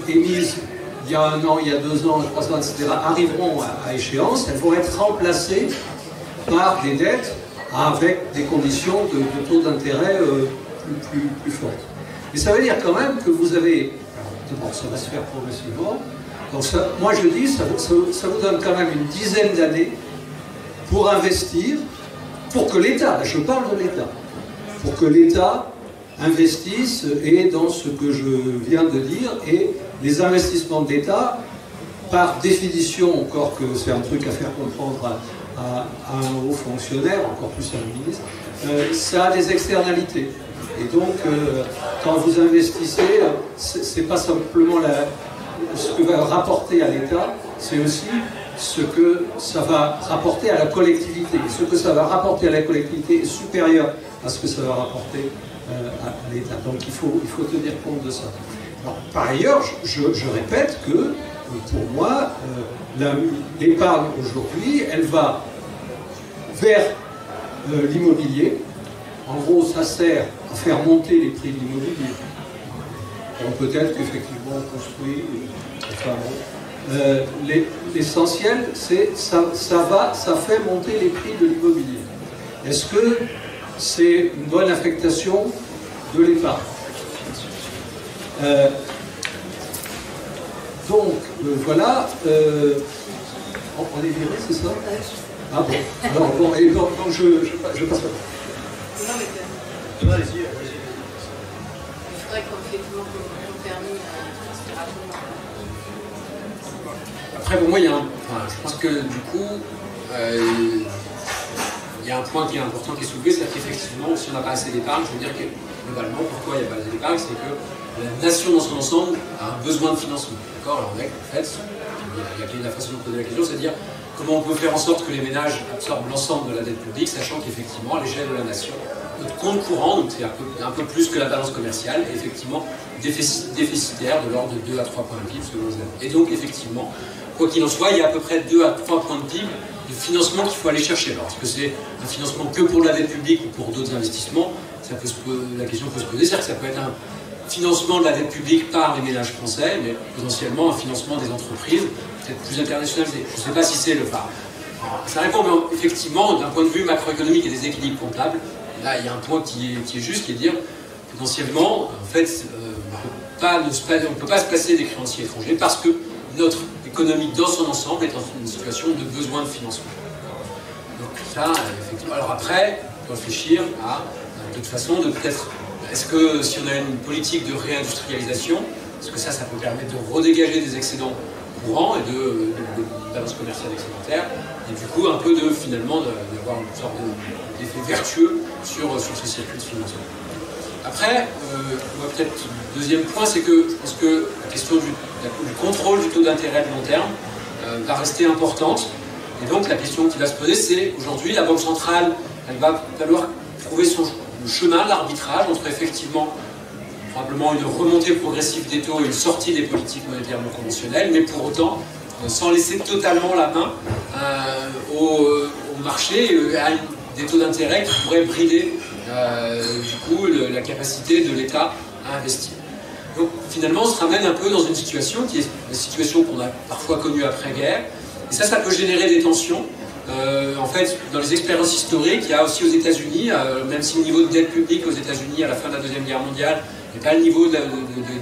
émises il y a 1 an, il y a 2 ans, 3 ans, etc., arriveront à échéance. Elles vont être remplacées par des dettes avec des conditions de taux d'intérêt plus fortes. Et ça veut dire quand même que vous avez... Bon, ça va se faire progressivement. Donc ça, moi je dis, ça vous donne quand même une dizaine d'années pour investir, pour que l'État, je parle de l'État, pour que l'État investisse et dans ce que je viens de dire, et les investissements de l'État, par définition, encore que c'est un truc à faire comprendre à un haut fonctionnaire, encore plus à un ministre, ça a des externalités. Et donc, quand vous investissez, c'est pas simplement ce que va rapporter à l'État, c'est aussi ce que ça va rapporter à la collectivité. Et ce que ça va rapporter à la collectivité est supérieur à ce que ça va rapporter à l'État. Donc il faut tenir compte de ça. Alors, par ailleurs, je répète que, pour moi, l'épargne aujourd'hui, elle va vers l'immobilier. En gros, ça sert à faire monter les prix de l'immobilier. Donc peut-être qu'effectivement on construit, enfin bon. L'essentiel, c'est ça fait monter les prix de l'immobilier. Est-ce que c'est une bonne affectation de l'épargne? Donc voilà, on est viré, c'est ça? Ah bon, alors bon, et donc je passe pas. faudrait qu'effectivement qu'on termine assez rapidement. Après, pour moi, je pense que du coup, il y a un point qui est important qui est soulevé, c'est qu'effectivement, si on n'a pas assez d'épargne, je veux dire que globalement, pourquoi il n'y a pas assez d'épargne, c'est que la nation dans son ensemble a un besoin de financement. D'accord? Alors, en fait, il y a la façon de poser la question, c'est-à-dire comment on peut faire en sorte que les ménages absorbent l'ensemble de la dette publique, sachant qu'effectivement, à l'échelle de la nation, notre compte courant, donc c'est un peu plus que la balance commerciale, est effectivement déficitaire de l'ordre de 2 à 3 points de PIB selon les années. Et donc, effectivement, quoi qu'il en soit, il y a à peu près 2 à 3 points de PIB de financement qu'il faut aller chercher. Alors, est-ce que c'est un financement que pour la dette publique ou pour d'autres investissements? La question peut se poser, c'est-à-dire que ça peut être un financement de la dette publique par les ménages français, mais potentiellement un financement des entreprises, peut-être plus internationalisé. Je ne sais pas si c'est le cas. Ça répond, mais effectivement, d'un point de vue macroéconomique et des équilibres comptables, là, il y a un point qui est juste, qui est de dire, potentiellement, en fait, on ne peut pas se passer des créanciers étrangers parce que notre économie dans son ensemble est dans une situation de besoin de financement. Donc ça, effectivement. Alors après, on peut réfléchir à d'autres façons de peut-être, est-ce que si on a une politique de réindustrialisation, est-ce que ça peut permettre de redégager des excédents courants et de balance commerciale excédentaire, et du coup un peu finalement d'avoir une sorte d'effet vertueux sur ce circuit de financement. Après, peut-être le deuxième point, c'est que je pense que la question du contrôle du taux d'intérêt de long terme va rester importante. Et donc la question qui va se poser, c'est aujourd'hui la Banque centrale, elle va falloir trouver le chemin, l'arbitrage entre effectivement probablement une remontée progressive des taux et une sortie des politiques monétaires non conventionnelles, mais pour autant sans laisser totalement la main au marché et à des taux d'intérêt qui pourraient brider du coup la capacité de l'État à investir. Donc finalement on se ramène un peu dans une situation qui est la situation qu'on a parfois connue après-guerre, et ça peut générer des tensions. En fait, dans les expériences historiques, il y a aussi aux États-Unis, même si le niveau de dette publique aux États-Unis à la fin de la Deuxième Guerre mondiale n'est pas le niveau de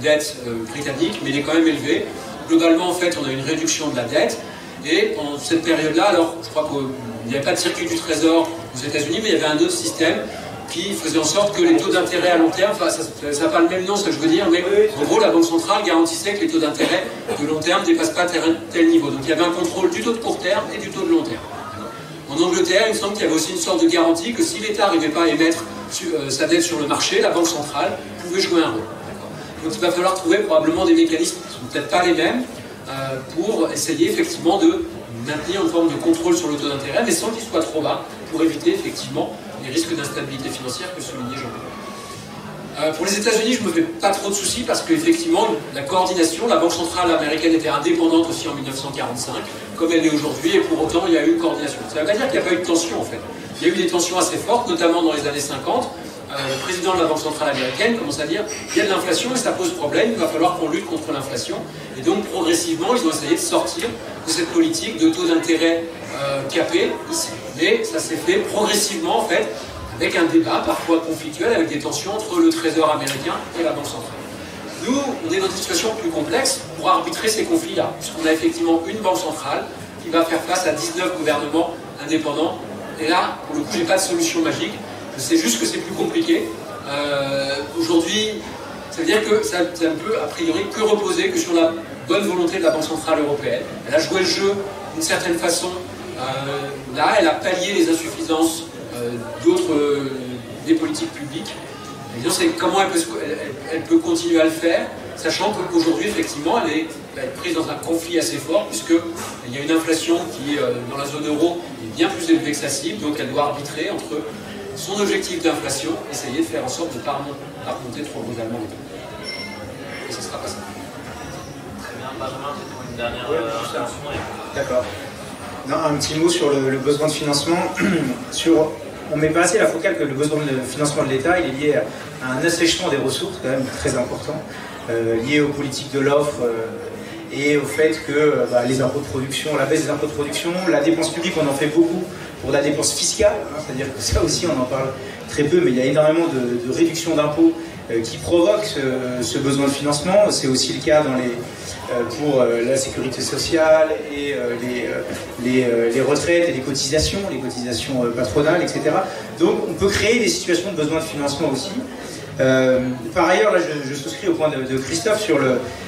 dette britannique, mais il est quand même élevé. Globalement, en fait, on a une réduction de la dette, et en cette période-là, alors je crois qu'il n'y avait pas de circuit du trésor aux États-Unis, mais il y avait un autre système qui faisait en sorte que les taux d'intérêt à long terme, enfin ça n'a pas le même nom ce que je veux dire, mais en gros la Banque centrale garantissait que les taux d'intérêt de long terme ne dépassent pas tel niveau. Donc il y avait un contrôle du taux de court terme et du taux de long terme. En Angleterre, il me semble qu'il y avait aussi une sorte de garantie que si l'État n'arrivait pas à émettre sa dette sur le marché, la Banque centrale pouvait jouer un rôle. Donc il va falloir trouver probablement des mécanismes qui ne sont peut-être pas les mêmes pour essayer effectivement de maintenir une forme de contrôle sur le taux d'intérêt, mais sans qu'il soit trop bas, pour éviter effectivement les risques d'instabilité financière que soulignait Jean-Paul. Pour les États-Unis, je ne me fais pas trop de soucis parce qu'effectivement, la coordination, la Banque centrale américaine était indépendante aussi en 1945, comme elle l'est aujourd'hui, et pour autant, il y a eu une coordination. Ça ne veut pas dire qu'il n'y a pas eu de tension en fait. Il y a eu des tensions assez fortes, notamment dans les années 50. Le président de la Banque centrale américaine commence à dire il y a de l'inflation et ça pose problème, il va falloir qu'on lutte contre l'inflation. Et donc progressivement, ils ont essayé de sortir de cette politique de taux d'intérêt capé ici. Mais ça s'est fait progressivement en fait, avec un débat parfois conflictuel, avec des tensions entre le Trésor américain et la Banque centrale. Nous, on est dans une situation plus complexe pour arbitrer ces conflits-là, puisqu'on a effectivement une Banque centrale qui va faire face à 19 gouvernements indépendants. Et là, pour le coup, j'ai pas de solution magique. Je sais juste que c'est plus compliqué. Aujourd'hui, ça veut dire que ça ne peut a priori que reposer que sur la bonne volonté de la Banque centrale européenne. Elle a joué le jeu d'une certaine façon. Là, elle a pallié les insuffisances des politiques publiques. Et donc, c'est comment elle peut continuer à le faire, sachant qu'aujourd'hui, effectivement, elle est prise dans un conflit assez fort, puisqu'il y a une inflation qui, dans la zone euro, est bien plus élevée que sa cible, donc elle doit arbitrer entre son objectif d'inflation, essayer de faire en sorte de ne pas remonter trop brutalement les taux. Et ce ne sera pas ça. Très bien, Benjamin, peut-être une dernière intervention. D'accord. Un petit mot sur le besoin de financement. On met pas assez la focale que le besoin de financement de l'État il est lié à un assèchement des ressources, quand même très important, lié aux politiques de l'offre et au fait que les impôts de production, la baisse des impôts de production, la dépense publique, on en fait beaucoup pour la dépense fiscale, c'est-à-dire que ça aussi on en parle très peu, mais il y a énormément de réductions d'impôts qui provoquent ce besoin de financement. C'est aussi le cas pour la sécurité sociale et les retraites et les cotisations patronales, etc. Donc on peut créer des situations de besoin de financement aussi. Par ailleurs, là, je souscris au point de Christophe sur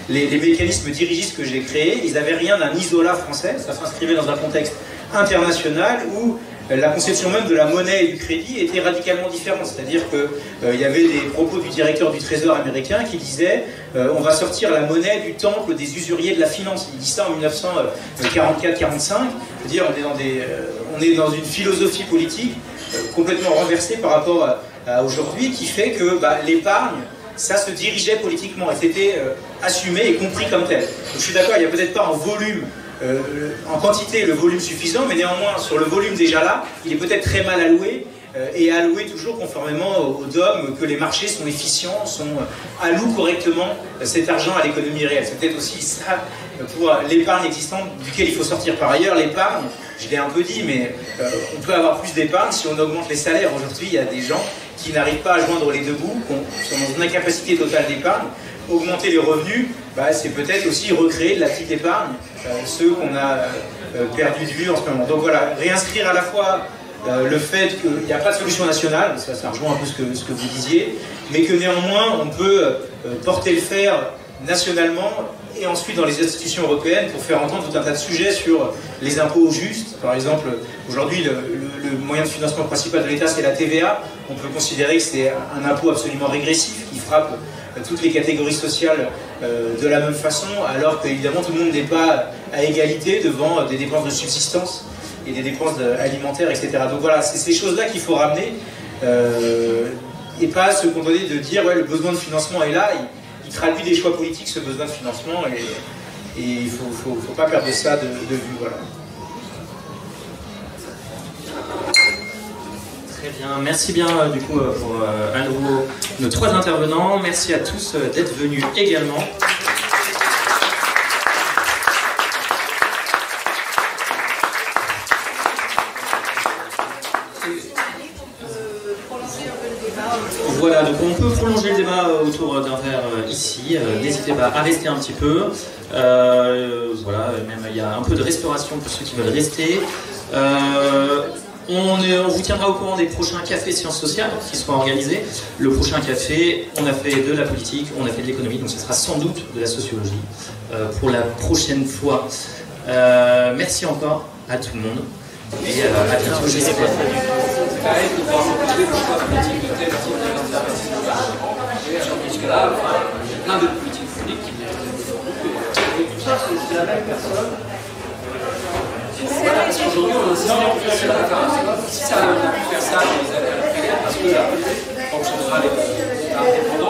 les mécanismes dirigistes que j'ai créés. Ils n'avaient rien d'un isolat français, ça s'inscrivait dans un contexte international où la conception même de la monnaie et du crédit était radicalement différente. C'est-à-dire qu'il y avait des propos du directeur du Trésor américain qui disait on va sortir la monnaie du temple des usuriers de la finance. Il dit ça en 1944-45. C'est-à-dire on est dans une philosophie politique complètement renversée par rapport à aujourd'hui, qui fait que l'épargne, ça se dirigeait politiquement et c'était assumé et compris comme tel. Donc, je suis d'accord, il n'y a peut-être pas en volume, en quantité, le volume suffisant, mais néanmoins, sur le volume déjà là, il est peut-être très mal alloué et alloué toujours conformément au dogme que les marchés sont efficients, allouent correctement cet argent à l'économie réelle. C'est peut-être aussi ça pour l'épargne existante duquel il faut sortir. Par ailleurs, l'épargne, je l'ai un peu dit, mais on peut avoir plus d'épargne si on augmente les salaires. Aujourd'hui, il y a des gens qui n'arrivent pas à joindre les deux bouts, qui sont dans une incapacité totale d'épargne. Augmenter les revenus, c'est peut-être aussi recréer de la petite épargne, ceux qu'on a perdu de vue en ce moment. Donc voilà, réinscrire à la fois le fait qu'il n'y a pas de solution nationale, ça rejoint un peu ce que vous disiez, mais que néanmoins on peut porter le fer nationalement et ensuite dans les institutions européennes pour faire entendre tout un tas de sujets sur les impôts justes. Par exemple, aujourd'hui, le moyen de financement principal de l'État, c'est la TVA. On peut considérer que c'est un impôt absolument régressif qui frappe toutes les catégories sociales de la même façon, alors qu'évidemment tout le monde n'est pas à égalité devant des dépenses de subsistance et des dépenses alimentaires, etc. Donc voilà, c'est ces choses-là qu'il faut ramener, et pas se contenter de dire ouais, le besoin de financement est là. Il traduit des choix politiques, ce besoin de financement, et il ne faut pas perdre ça de vue. Voilà. Très bien, merci bien du coup pour à nouveau nos trois intervenants. Merci à tous d'être venus également. Voilà, donc on peut prolonger le débat autour d'un verre ici. N'hésitez pas à rester un petit peu. Voilà, même il y a un peu de restauration pour ceux qui veulent rester. On vous tiendra au courant des prochains cafés sciences sociales qui seront organisés. Le prochain café, on a fait de la politique, on a fait de l'économie, donc ce sera sans doute de la sociologie pour la prochaine fois. Merci encore à tout le monde et à bientôt, j'espère. Jusque-là, il y a plein de politiques publiques qui viennent c'est la même personne. Aujourd'hui, on insiste sur la référence. Si ça, on a pu faire ça dans les années après, parce que la Banque centrale est indépendante.